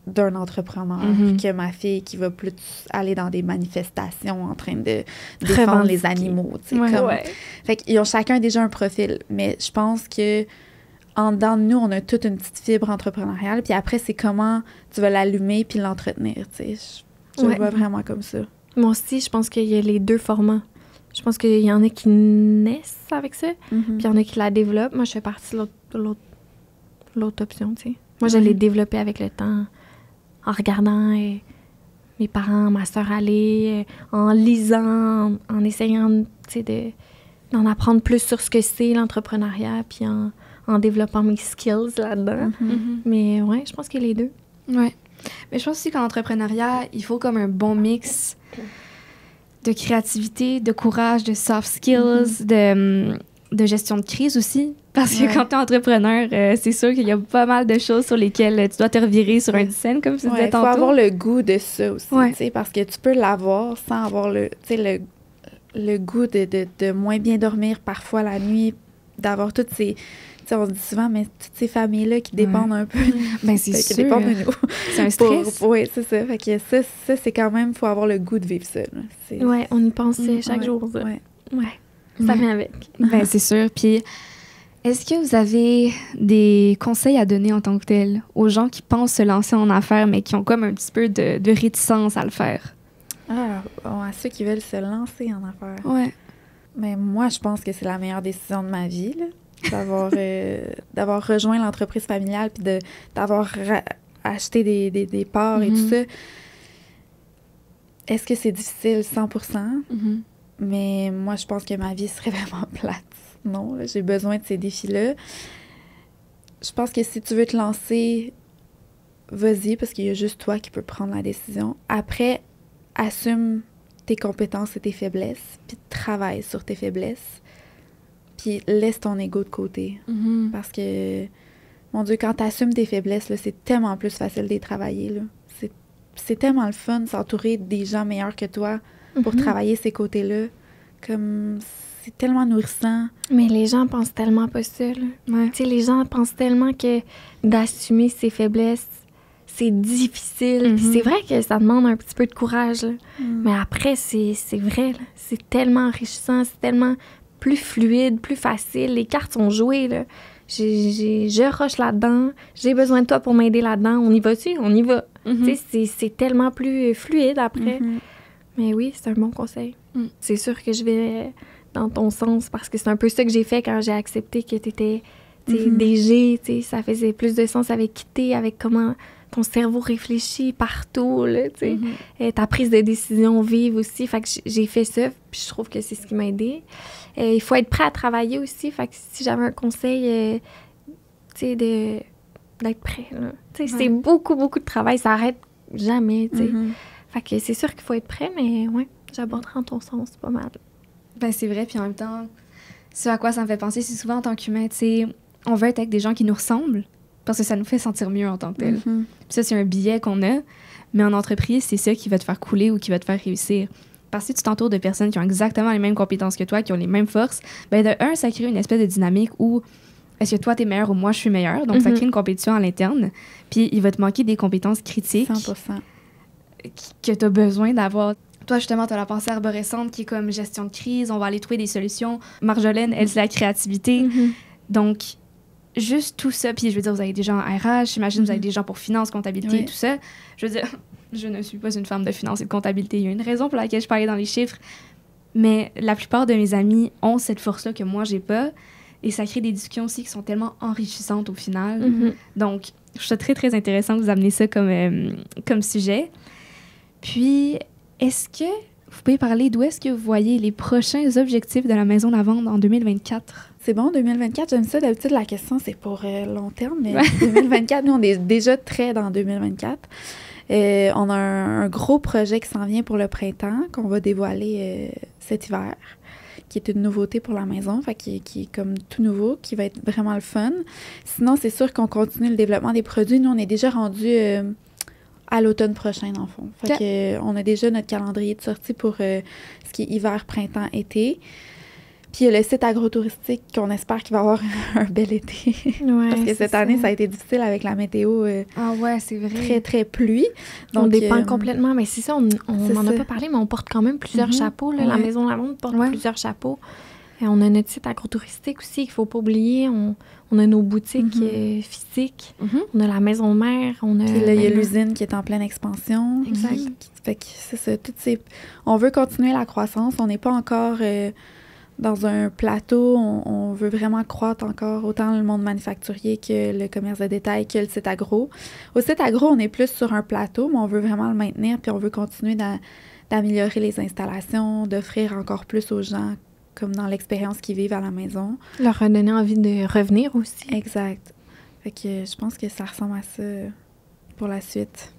d'un entrepreneur Mhm. que ma fille, qui va plus aller dans des manifestations en train de défendre les Revendiquer. animaux. Tu sais, Ouais. comme... Fait qu'ils ont chacun déjà un profil. Mais je pense que en dedans de nous, on a toute une petite fibre entrepreneuriale. Puis après, c'est comment tu vas l'allumer puis l'entretenir. Tu sais. Je le Ouais. vois vraiment comme ça. Moi aussi, je pense qu'il y a les deux formats. Je pense qu'il y en a qui naissent avec ça, puis il y en a qui la développent. Moi, je fais partie de l'autre option, tu sais. Moi, je Mhm. l'ai développé avec le temps, en regardant mes parents, ma sœur aller, en lisant, en essayant, tu sais, d'en apprendre plus sur ce que c'est l'entrepreneuriat, puis en développant mes skills là-dedans. Mhm. Mais ouais, je pense qu'il y a les deux. Ouais. Mais je pense aussi qu'en entrepreneuriat, il faut comme un bon mix de créativité, de courage, de soft skills, de gestion de crise aussi. Parce que Ouais. quand tu es entrepreneur, c'est sûr qu'il y a pas mal de choses sur lesquelles tu dois te revirer sur une scène, comme tu disais Il faut tantôt. avoir le goût de ça aussi, Ouais. tu sais, parce que tu peux l'avoir sans avoir le goût de moins bien dormir parfois la nuit, d'avoir toutes ces... Tu sais, on se dit souvent, mais toutes ces familles-là qui dépendent un peu, Ben, c'est qui sûr. dépendent de nous. C'est un stress. Oui, c'est ça. Fait que ça c'est quand même, il faut avoir le goût de vivre ça. Là. C'est- Ouais, on y pense chaque ouais, jour. Ça. ouais. Ouais, ça vient avec. Ben, c'est sûr. Puis, est-ce que vous avez des conseils à donner en tant que tel aux gens qui pensent se lancer en affaires, mais qui ont comme un petit peu de réticence à le faire? Ah, bon, à ceux qui veulent se lancer en affaires. Ouais. Mais moi, je pense que c'est la meilleure décision de ma vie, là, d'avoir rejoint l'entreprise familiale puis d'avoir acheté des parts et tout ça. Est-ce que c'est difficile 100%? Mais moi, je pense que ma vie serait vraiment plate. Non, là, j'ai besoin de ces défis-là. Je pense que si tu veux te lancer, vas-y, parce qu'il y a juste toi qui peux prendre la décision. Après, assume tes compétences et tes faiblesses, puis travaille sur tes faiblesses, puis laisse ton ego de côté. Parce que, mon Dieu, quand tu assumes tes faiblesses, là, c'est tellement plus facile de les travailler. Là. C'est tellement le fun de s'entourer des gens meilleurs que toi pour travailler ces côtés-là. Comme, c'est tellement nourrissant. Mais les gens pensent tellement pas ça. Là. Ouais. Tu sais, les gens pensent tellement que d'assumer ses faiblesses, c'est difficile. Puis c'est vrai que ça demande un petit peu de courage. Là. Mais après, c'est vrai. Là. C'est tellement enrichissant, c'est tellement plus fluide, plus facile. Les cartes sont jouées. Là. Je rush là-dedans. J'ai besoin de toi pour m'aider là-dedans. On y va-tu? On y va. Tu sais, c'est tellement plus fluide après. Mais oui, c'est un bon conseil. C'est sûr que je vais dans ton sens parce que c'est un peu ça que j'ai fait quand j'ai accepté que t'étais DG, tu sais, ça faisait plus de sens avec quitter, avec comment ton cerveau réfléchit partout, là, tu sais. Et ta prise de décision vive aussi, fait que j'ai fait ça, puis je trouve que c'est ce qui m'a aidée. Il faut être prêt à travailler aussi, fait que si j'avais un conseil, tu sais, d'être prêt, là. Tu sais, c'est beaucoup, beaucoup de travail, ça arrête jamais, tu sais. Fait que c'est sûr qu'il faut être prêt, mais ouais, j'aborderai en ton sens pas mal. Ben c'est vrai, puis en même temps, ce à quoi ça me fait penser, c'est souvent en tant qu'humain, tu sais, on veut être avec des gens qui nous ressemblent parce que ça nous fait sentir mieux en tant que tel. Puis ça, c'est un billet qu'on a, mais en entreprise, c'est ça qui va te faire couler ou qui va te faire réussir. Parce que tu t'entoures de personnes qui ont exactement les mêmes compétences que toi, qui ont les mêmes forces, ben de un, ça crée une espèce de dynamique où est-ce que toi, t'es meilleur ou moi, je suis meilleur. Donc, ça crée une compétition à l'interne. Puis, il va te manquer des compétences critiques 100%. Que tu as besoin d'avoir. Toi, justement, tu as la pensée arborescente qui est comme gestion de crise, on va aller trouver des solutions. Marjolaine, elle, c'est la créativité. Donc, juste tout ça. Puis, je veux dire, vous avez des gens en RH, j'imagine vous avez des gens pour finance, comptabilité, tout ça. Je veux dire, je ne suis pas une femme de finance et de comptabilité. Il y a une raison pour laquelle je parlais dans les chiffres. Mais la plupart de mes amis ont cette force-là que moi, j'ai pas. Et ça crée des discussions aussi qui sont tellement enrichissantes au final. Donc, je trouve ça très, très intéressant que vous amenez ça comme sujet. Puis, est-ce que vous pouvez parler d'où est-ce que vous voyez les prochains objectifs de la Maison Lavande en 2024? C'est bon, 2024, j'aime ça. D'habitude, la question, c'est pour long terme, mais 2024, nous, on est déjà très dans 2024. On a un gros projet qui s'en vient pour le printemps, qu'on va dévoiler cet hiver, qui est une nouveauté pour la maison, fait qui est comme tout nouveau, qui va être vraiment le fun. Sinon, c'est sûr qu'on continue le développement des produits. Nous, on est déjà rendu à l'automne prochain, dans le fond. Fait que, on a déjà notre calendrier de sortie pour ce qui est hiver, printemps, été. Puis il y a le site agro-touristique qu'on espère qu'il va avoir un bel été. Ouais, parce que cette année, ça a été difficile avec la météo. Ah ouais, c'est vrai. Très, très pluie. Donc, on dépend complètement. Mais c'est ça, on n'en a pas parlé, mais on porte quand même plusieurs chapeaux. Là. La Maison Lavande porte plusieurs chapeaux. Et on a notre site agro-touristique aussi, qu'il ne faut pas oublier. On a nos boutiques physiques. On a la maison mère. Puis là, il y a l'usine qui est en pleine expansion. Exact. Fait que c'est ça. On veut continuer la croissance. On n'est pas encore dans un plateau. On veut vraiment croître encore, autant le monde manufacturier que le commerce de détail, que le site agro. Au site agro, on est plus sur un plateau, mais on veut vraiment le maintenir. Puis on veut continuer d'améliorer les installations, d'offrir encore plus aux gens comme dans l'expérience qu'ils vivent à la maison. Leur redonner envie de revenir aussi. Exact. Fait que je pense que ça ressemble à ça pour la suite.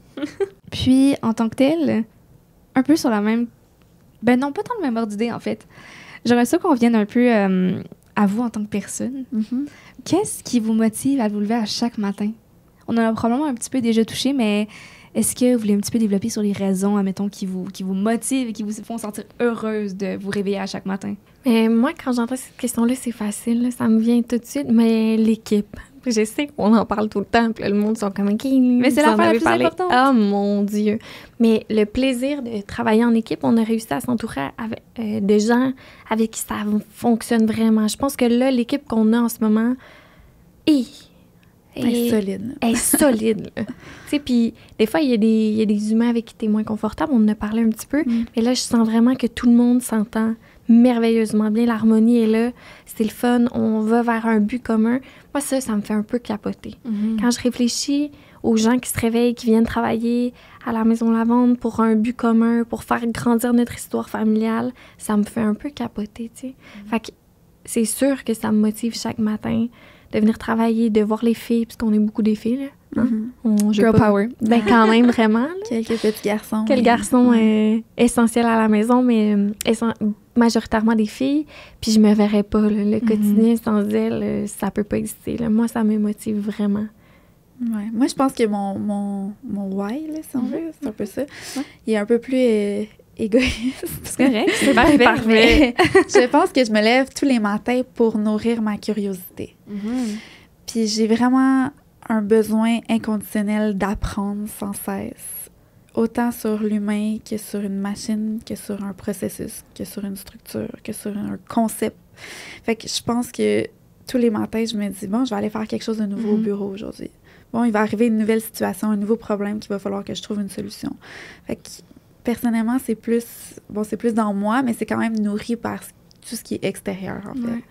Puis, en tant que tel, un peu sur la même... Ben non, pas tant le même ordre d'idée, en fait. J'aimerais ça qu'on vienne un peu à vous en tant que personne. Qu'est-ce qui vous motive à vous lever à chaque matin? On en a probablement un petit peu déjà touché, mais... Est-ce que vous voulez un petit peu développer sur les raisons, admettons, qui vous motivent et qui vous font sentir heureuse de vous réveiller à chaque matin? Moi, quand j'entends cette question-là, c'est facile. Là, ça me vient tout de suite. Mais l'équipe. Je sais qu'on en parle tout le temps. Puis là, le monde sont comme... Mais c'est l'affaire la plus importante. Oh mon Dieu! Mais le plaisir de travailler en équipe, on a réussi à s'entourer de gens avec qui ça fonctionne vraiment. Je pense que là, l'équipe qu'on a en ce moment Elle est solide. Elle est solide. Tu sais, puis des fois, il y a des humains avec qui tu es moins confortable. On en a parlé un petit peu. Mais là, je sens vraiment que tout le monde s'entend merveilleusement bien. L'harmonie est là. C'est le fun. On va vers un but commun. Moi, ça me fait un peu capoter. Quand je réfléchis aux gens qui se réveillent, qui viennent travailler à la Maison Lavande pour un but commun, pour faire grandir notre histoire familiale, ça me fait un peu capoter, tu sais. Fait que c'est sûr que ça me motive chaque matin de venir travailler, de voir les filles, parce qu'on est beaucoup des filles, là. Girl power. Ben, quand même, vraiment. Là. Quelques petits garçons. Quelques garçons essentiels à la maison, mais majoritairement des filles. Puis je me verrais pas, là, le quotidien sans elles, ça peut pas exister. Là. Moi, ça me motive vraiment. Ouais. Moi, je pense que mon why, là, si on veut, c'est un peu ça. Ouais. Il est un peu plus... égoïste. C'est correct, c'est parfait. Je pense que je me lève tous les matins pour nourrir ma curiosité. Puis j'ai vraiment un besoin inconditionnel d'apprendre sans cesse, autant sur l'humain que sur une machine, que sur un processus, que sur une structure, que sur un concept. Fait que je pense que tous les matins, je me dis, bon, je vais aller faire quelque chose de nouveau au bureau aujourd'hui. bon, il va arriver une nouvelle situation, un nouveau problème qu'il va falloir que je trouve une solution. Fait que, personnellement, c'est plus dans moi, mais c'est quand même nourri par tout ce qui est extérieur, en fait.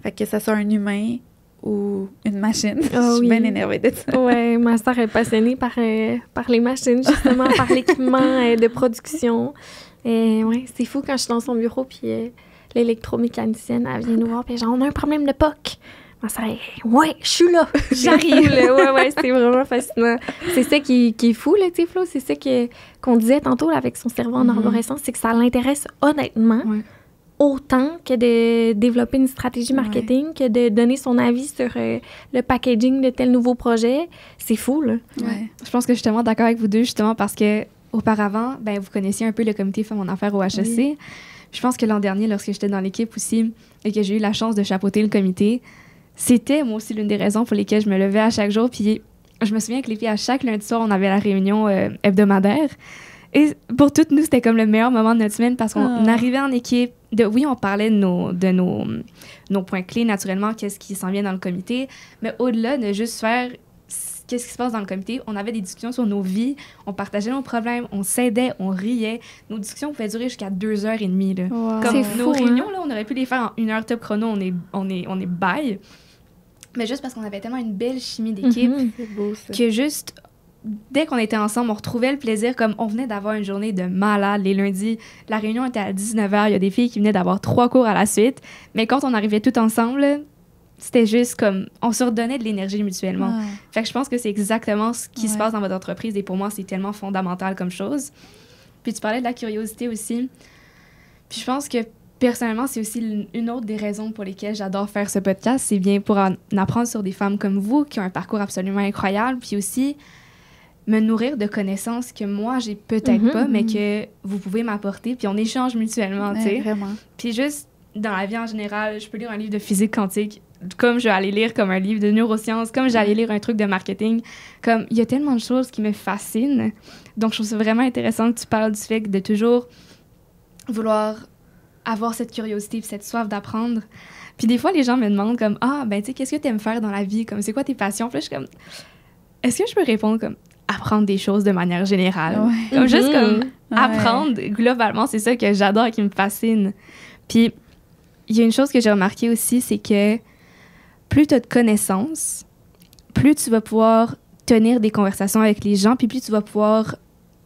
Fait que ça soit un humain ou une machine. Je suis bien énervée de ça. Oui, ma sœur est passionnée par les machines, justement, par l'équipement de production. Oui, c'est fou quand je suis dans son bureau, puis l'électromécanicienne, elle vient nous voir, puis genre, on a un problème de POC. Ma sœur est, ouais, je suis là, j'arrive. Ouais, c'est vraiment fascinant. C'est ça qui est fou, là, tu sais, Flo, c'est ça qu'on disait tantôt là, avec son cerveau en arborescence, c'est que ça l'intéresse honnêtement. Autant que de développer une stratégie marketing, que de donner son avis sur le packaging de tel nouveau projet. C'est fou, là. Ouais. Je pense que je suis tellement d'accord avec vous deux, justement, parce que auparavant, ben, vous connaissiez un peu le comité Femmes en affaires au HEC. Oui. Je pense que l'an dernier, lorsque j'étais dans l'équipe aussi et que j'ai eu la chance de chapeauter le comité, c'était moi aussi l'une des raisons pour lesquelles je me levais à chaque jour. Puis je me souviens que les filles, à chaque lundi soir, on avait la réunion hebdomadaire. Et pour toutes nous, c'était comme le meilleur moment de notre semaine parce qu'on arrivait en équipe. Oui, on parlait de nos points clés, naturellement, qu'est-ce qui s'en vient dans le comité. Mais au-delà de juste faire qu'est-ce qui se passe dans le comité, on avait des discussions sur nos vies, on partageait nos problèmes, on s'aidait, on riait. Nos discussions pouvaient durer jusqu'à 2h30. Là. Wow. Comme c'est nos fou, réunions, là, on aurait pu les faire en 1 heure top chrono, on est bail. Mais juste parce qu'on avait tellement une belle chimie d'équipe c'est beau, ça. que juste... Dès qu'on était ensemble, on retrouvait le plaisir, comme on venait d'avoir une journée de malade les lundis. La réunion était à 19h, il y a des filles qui venaient d'avoir 3 cours à la suite. Mais quand on arrivait tout ensemble, c'était juste comme, on se redonnait de l'énergie mutuellement. Fait que je pense que c'est exactement ce qui se passe dans votre entreprise et pour moi, c'est tellement fondamental comme chose. Puis tu parlais de la curiosité aussi. Puis je pense que personnellement, c'est aussi une autre des raisons pour lesquelles j'adore faire ce podcast. C'est bien pour en apprendre sur des femmes comme vous qui ont un parcours absolument incroyable. Puis aussi... me nourrir de connaissances que moi, j'ai peut-être pas, mais que vous pouvez m'apporter, puis on échange mutuellement, tu sais. Vraiment. Puis juste, dans la vie en général, je peux lire un livre de physique quantique, comme je vais aller lire comme un livre de neurosciences, comme j'allais lire un truc de marketing. Comme, il y a tellement de choses qui me fascinent. Donc, je trouve ça vraiment intéressant que tu parles du fait de toujours vouloir avoir cette curiosité puis cette soif d'apprendre. Puis des fois, les gens me demandent comme, ben, tu sais, qu'est-ce que tu aimes faire dans la vie? Comme, c'est quoi tes passions? Puis là, je suis comme, est-ce que je peux répondre comme, apprendre des choses de manière générale. Comme juste comme apprendre, globalement, c'est ça que j'adore et qui me fascine. Puis, il y a une chose que j'ai remarqué aussi, c'est que plus tu as de connaissances, plus tu vas pouvoir tenir des conversations avec les gens, puis plus tu vas pouvoir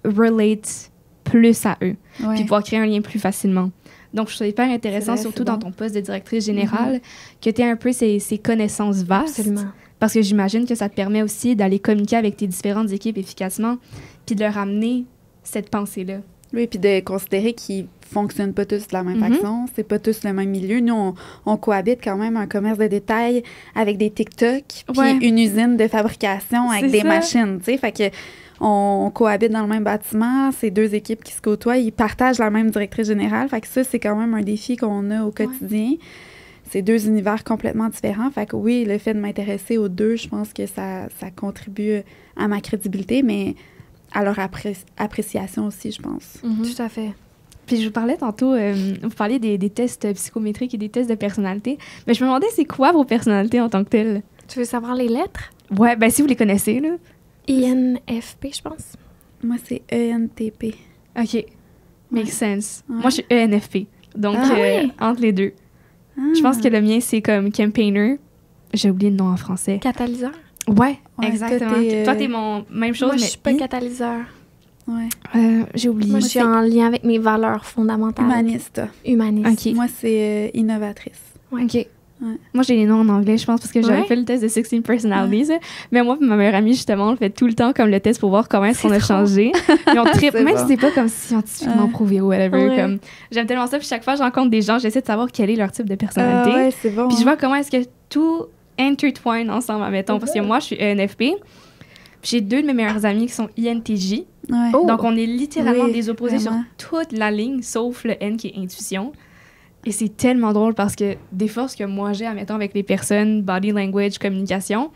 relate plus à eux, puis pouvoir créer un lien plus facilement. Donc, je trouve ça hyper intéressant, surtout dans ton poste de directrice générale, que tu aies un peu ces connaissances vastes. Absolument. Parce que j'imagine que ça te permet aussi d'aller communiquer avec tes différentes équipes efficacement, puis de leur amener cette pensée-là. Oui, puis de considérer qu'ils fonctionnent pas tous de la même façon, c'est pas tous le même milieu. Nous, on cohabite quand même un commerce de détail avec des TikTok, puis une usine de fabrication avec des machines, tu sais, fait que on cohabite dans le même bâtiment, c'est 2 équipes qui se côtoient, ils partagent la même directrice générale, fait que ça, c'est quand même un défi qu'on a au quotidien. C'est 2 univers complètement différents. Fait que oui, le fait de m'intéresser aux 2, je pense que ça contribue à ma crédibilité, mais à leur appréciation aussi, je pense. Tout à fait. Puis je vous parlais tantôt, vous parliez des tests psychométriques et des tests de personnalité. Mais je me demandais, c'est quoi vos personnalités en tant que telles? Tu veux savoir les lettres? Ouais, ben si vous les connaissez, là. INFP, je pense. Moi, c'est ENTP. OK. Makes sense. Moi, je suis ENFP. Donc, entre les deux. Je pense que le mien, c'est comme campaigner. J'ai oublié le nom en français. Catalyseur? Ouais, exactement. Toi, t'es mon même chose, moi, mais... je suis pas catalyseur. Ouais. J'ai oublié. Moi, je suis en lien avec mes valeurs fondamentales. Humaniste. OK. Moi, c'est innovatrice. Ouais. OK. Moi, j'ai les noms en anglais, je pense, parce que j'avais fait le test de 16 Personalities. Mais moi et ma meilleure amie, justement, on le fait tout le temps comme le test pour voir comment est-ce qu'on a changé. Et on tripe, même si c'est pas comme scientifiquement prouvé ou whatever. Comme, j'aime tellement ça. Puis chaque fois que je rencontre des gens, j'essaie de savoir quel est leur type de personnalité. C'est bon. Puis je vois comment est-ce que tout intertwine ensemble, admettons. Parce que moi, je suis ENFP. Puis j'ai 2 de mes meilleures amies qui sont INTJ. Donc, on est littéralement des opposés sur toute la ligne, sauf le N qui est intuition. Et c'est tellement drôle parce que des forces que moi j'ai, admettons, avec les personnes, body language, communication,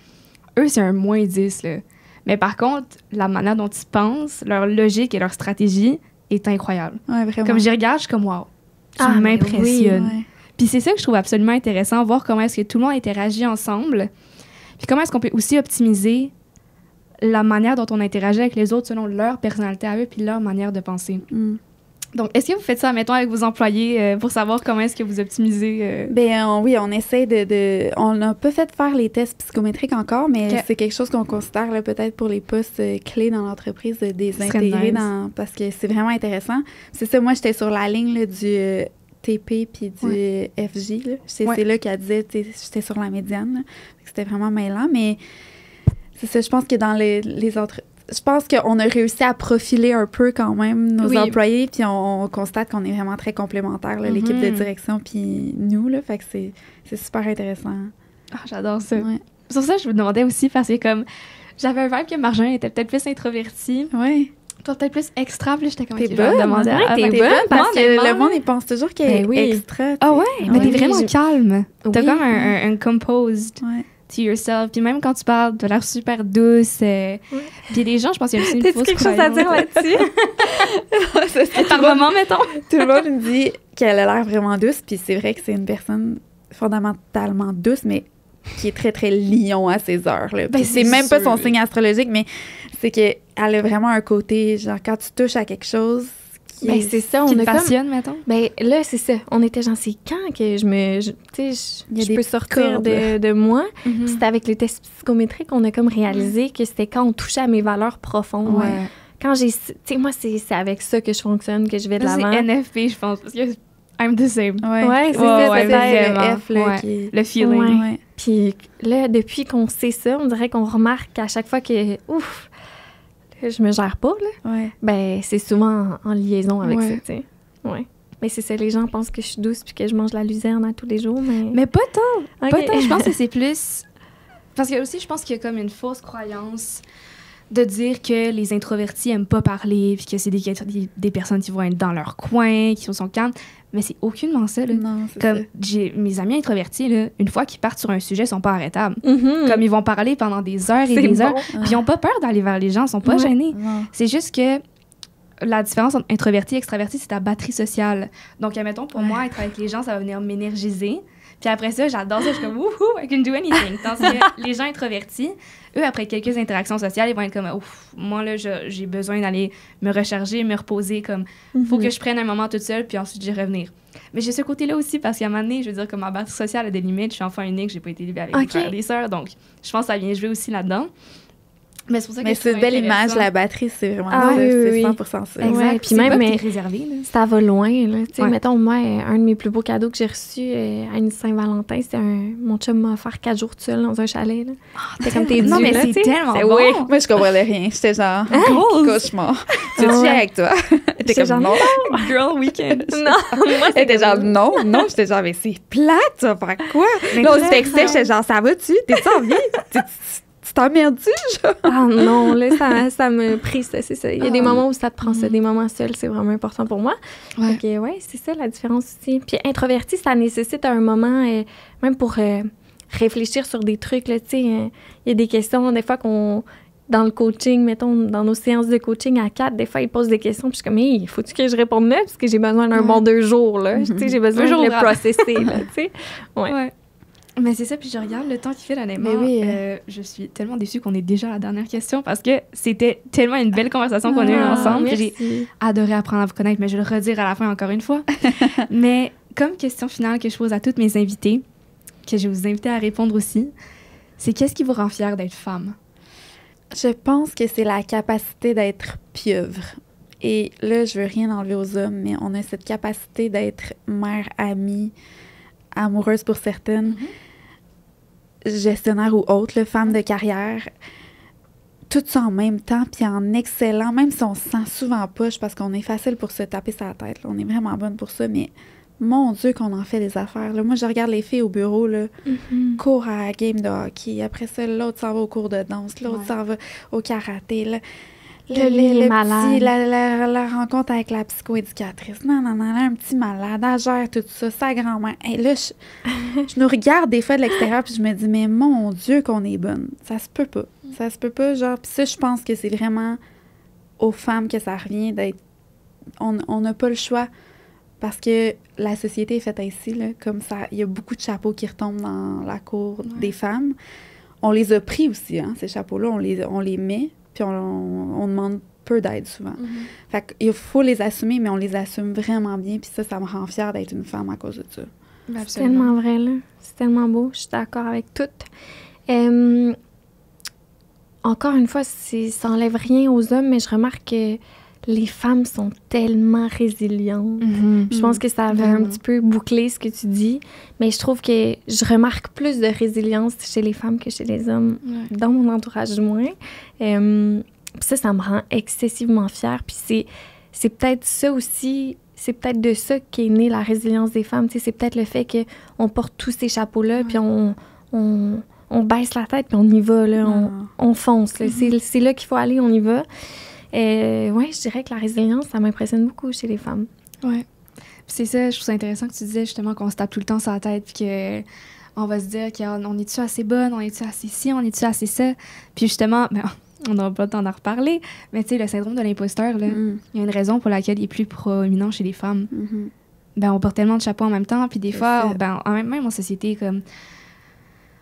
eux, c'est un -10, là. Mais par contre, la manière dont ils pensent, leur logique et leur stratégie est incroyable. Ouais, vraiment. Comme j'y regarde, je suis comme « wow ». Tu m'impressionnes. Puis c'est ça que je trouve absolument intéressant, voir comment est-ce que tout le monde interagit ensemble. Puis comment est-ce qu'on peut aussi optimiser la manière dont on interagit avec les autres selon leur personnalité à eux puis leur manière de penser. Donc, est-ce que vous faites ça, mettons, avec vos employés pour savoir comment est-ce que vous optimisez? Oui, on essaie on n'a pas fait faire les tests psychométriques encore, mais c'est quelque chose qu'on considère là, peut-être pour les postes clés dans l'entreprise, de les intégrer parce que c'est vraiment intéressant. C'est ça, moi, j'étais sur la ligne là, du TP puis du FJ. Là. C'est là qu'elle disait, j'étais sur la médiane. Là. C'était vraiment mêlant, mais c'est ça, je pense que dans les autres... Je pense qu'on a réussi à profiler un peu quand même nos employés, puis on constate qu'on est vraiment très complémentaires, là, l'équipe de direction puis nous, là, fait que c'est super intéressant. Ah, j'adore ça. Ouais. Sur ça, je vous demandais aussi, parce que comme j'avais un vibe que Marjolaine était peut-être plus introvertie. Oui. Toi, peut-être plus extra, puis j'étais comme... T'es bonne, t'es bonne, parce que le monde, il pense toujours qu'elle est extra. Ah ouais? Mais t'es vraiment calme. T'as comme un composed. Ouais. To yourself. Puis même quand tu parles, tu as l'air super douce. Puis les gens, je pense qu'il y a aussi une fausse quelque chose à dire là-dessus? Par moment, mettons. Tout le monde me dit qu'elle a l'air vraiment douce. Puis c'est vrai que c'est une personne fondamentalement douce, mais qui est très, très lion à ses heures. Là. Ben, c'est même pas son signe astrologique, mais c'est qu'elle a vraiment un côté, genre, quand tu touches à quelque chose... c'est ça, qui te passionne, mettons. Ben là, c'est ça. On était genre, c'est quand que je peux sortir de moi. Puis c'était avec le test psychométrique qu'on a comme réalisé que c'était quand on touchait à mes valeurs profondes. Ouais. Quand j'ai... Tu sais, moi, c'est avec ça que je fonctionne, que je vais de l'avant. C'est NFP, je pense, parce que I'm the same. Ouais, c'est ça. C'est le F, là, le feeling. Ouais. Puis là, depuis qu'on sait ça, on dirait qu'on remarque à chaque fois que... Ouf! Je me gère pas, là. Ouais. Ben, c'est souvent en liaison avec ça, tu sais. Ouais. Mais c'est ça, les gens pensent que je suis douce puis que je mange la luzerne à tous les jours, mais... Mais pas tant! Okay. Pas tant, je pense que c'est plus... Parce que aussi, je pense qu'il y a comme une fausse croyance de dire que les introvertis aiment pas parler puis que c'est des personnes qui vont être dans leur coin, qui sont calmes. Mais c'est aucunement ça, là. Non, c'est comme ça. J'ai mes amis introvertis, là, une fois qu'ils partent sur un sujet, ils sont pas arrêtables. Comme ils vont parler pendant des heures et des heures. Puis ils ont pas peur d'aller vers les gens, ils sont pas gênés. Non. C'est juste que la différence entre introverti et extraverti, c'est ta batterie sociale. Donc, admettons, pour moi, être avec les gens, ça va venir m'énergiser. Puis après ça, j'adore ça. Je suis comme, wouhou, I can do anything. Tandis que les gens introvertis, eux, après quelques interactions sociales, ils vont être comme, ouf, moi, là, j'ai besoin d'aller me recharger, me reposer. Comme, faut que je prenne un moment toute seule, puis ensuite, je vais revenir. Mais j'ai ce côté-là aussi, parce qu'à un moment donné, je veux dire, comme ma batterie sociale a des limites. Je suis enfant unique, j'ai pas été élevée avec des frères et des sœurs. Donc, je pense que ça vient jouer aussi là-dedans. Mais c'est pour ça que c'est une belle image, la batterie, c'est vraiment ça, c'est 100% ça. Exact. Ouais, puis même, mais réservé, là. ça va loin, là. Tu sais, mettons, moi, un de mes plus beaux cadeaux que j'ai reçu à une Saint-Valentin, c'est mon chum m'a offert 4 jours tout seul dans un chalet, là. C'était comme tes Non, dieux, mais là, c'est tellement bon. Oui. Moi, je comprenais rien. J'étais genre, cauchemar. Tu veux avec toi? T'étais comme, non. Girl weekend. Non, moi, t'étais genre, non. J'étais genre, mais c'est plate, tu vas faire quoi? Là, on se textait, j'étais genre, ça va-tu? T'es-tu en vie? Tu t'emmerdes-tu, genre? Ah non, là, ça me prise, c'est ça. Il y a des moments où ça te prend ça, des moments seuls, c'est vraiment important pour moi. Ouais. Donc, ouais, c'est ça la différence aussi. Puis introverti, ça nécessite un moment, même pour réfléchir sur des trucs, là, tu sais. Il y a des questions, des fois, dans le coaching, mettons, dans nos séances de coaching à 4, des fois, ils posent des questions, puis je suis comme, hey, faut-tu que je réponde là? Parce que j'ai besoin d'un bon 2 jours, là. Tu sais, j'ai besoin de le processer, là, tu sais. Ouais. Mais c'est ça, puis je regarde le temps qui fait, honnêtement. Oui. Je suis tellement déçue qu'on ait déjà la dernière question parce que c'était tellement une belle conversation qu'on a eue ensemble. Merci. J'ai adoré apprendre à vous connaître, mais je vais le redire à la fin encore une fois. Mais comme question finale que je pose à toutes mes invitées, que je vais vous inviter à répondre aussi, c'est qu'est-ce qui vous rend fière d'être femme? Je pense que c'est la capacité d'être pieuvre. Et là, je veux rien enlever aux hommes, mais on a cette capacité d'être mère, amie, amoureuse pour certaines, gestionnaire ou autre, femme de carrière, tout ça en même temps, puis en excellent, même si on se sent souvent poche, parce qu'on est facile pour se taper sa tête, là, on est vraiment bonne pour ça, mais mon Dieu qu'on en fait des affaires. Là. Moi, je regarde les filles au bureau, là, courent à la game de hockey, après ça, l'autre s'en va au cours de danse, l'autre s'en va au karaté, là. La rencontre avec la psychoéducatrice. Non, un petit malade, elle gère tout ça, sa grand-mère. Et là, je nous regarde des fois de l'extérieur, puis je me dis, mais mon Dieu qu'on est bonne. Ça se peut pas. Ça se peut pas, genre. Puis ça, je pense que c'est vraiment aux femmes que ça revient d'être... On n'a pas le choix, parce que la société est faite ainsi, là, comme ça. Il y a beaucoup de chapeaux qui retombent dans la cour des femmes. on les a pris aussi, hein, ces chapeaux-là, on les met, puis on demande peu d'aide souvent. Mm-hmm. Fait qu'il faut les assumer, mais on les assume vraiment bien, puis ça me rend fière d'être une femme à cause de ça. C'est tellement vrai, là. C'est tellement beau. Je suis d'accord avec tout. Encore une fois, ça n'enlève rien aux hommes, mais je remarque que les femmes sont tellement résilientes. Mm-hmm. Je pense que ça avait un petit peu bouclé ce que tu dis, mais je trouve que je remarque plus de résilience chez les femmes que chez les hommes, dans mon entourage du moins. Puis ça me rend excessivement fière. Puis c'est peut-être ça aussi, c'est peut-être de ça qu'est née la résilience des femmes. Tu sais, c'est peut-être le fait qu'on porte tous ces chapeaux-là, puis on baisse la tête, puis on y va, là, on fonce. Là. C'est là qu'il faut aller, on y va. Oui, je dirais que la résilience, ça m'impressionne beaucoup chez les femmes. Oui. C'est ça, je trouve ça intéressant que tu disais justement qu'on se tape tout le temps sur la tête, puis qu'on va se dire qu'on est-tu assez bonne, on est-tu assez ci, on est-tu assez ça. Puis justement, on n'aura pas le temps d'en reparler, mais tu sais, le syndrome de l'imposteur, là, il y a une raison pour laquelle il est plus proéminent chez les femmes. On porte tellement de chapeaux en même temps, puis des fois, même en société, comme...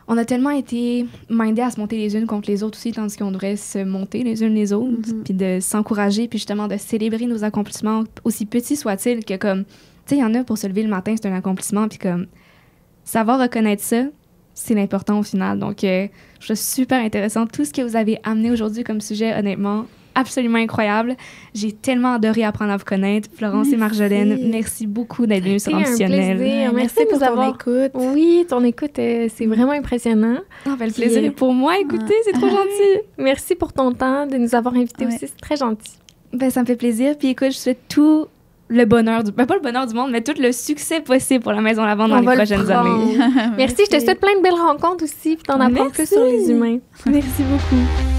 On a tellement été mindés à se monter les unes contre les autres aussi, tandis qu'on devrait se monter les unes les autres, puis de s'encourager, puis justement de célébrer nos accomplissements, aussi petits soient-ils, que comme, tu sais, il y en a pour se lever le matin, c'est un accomplissement, puis comme, savoir reconnaître ça, c'est l'important au final. Donc, je trouve super intéressant. Tout ce que vous avez amené aujourd'hui comme sujet, honnêtement, absolument incroyable. J'ai tellement adoré apprendre à vous connaître. Florence et Marjolaine, merci beaucoup d'être venues sur Ambitionnel. Merci pour ton écoute. Oui, ton écoute, c'est vraiment impressionnant. Le plaisir est pour moi. Écoutez, c'est trop gentil. Merci pour ton temps, de nous avoir invités aussi. C'est très gentil. Ça me fait plaisir. Puis écoute, je souhaite tout le bonheur pas le bonheur du monde, mais tout le succès possible pour la Maison Lavande dans les prochaines années. Merci. Je te souhaite plein de belles rencontres aussi, puis t'en apprends plus sur les humains. Merci beaucoup.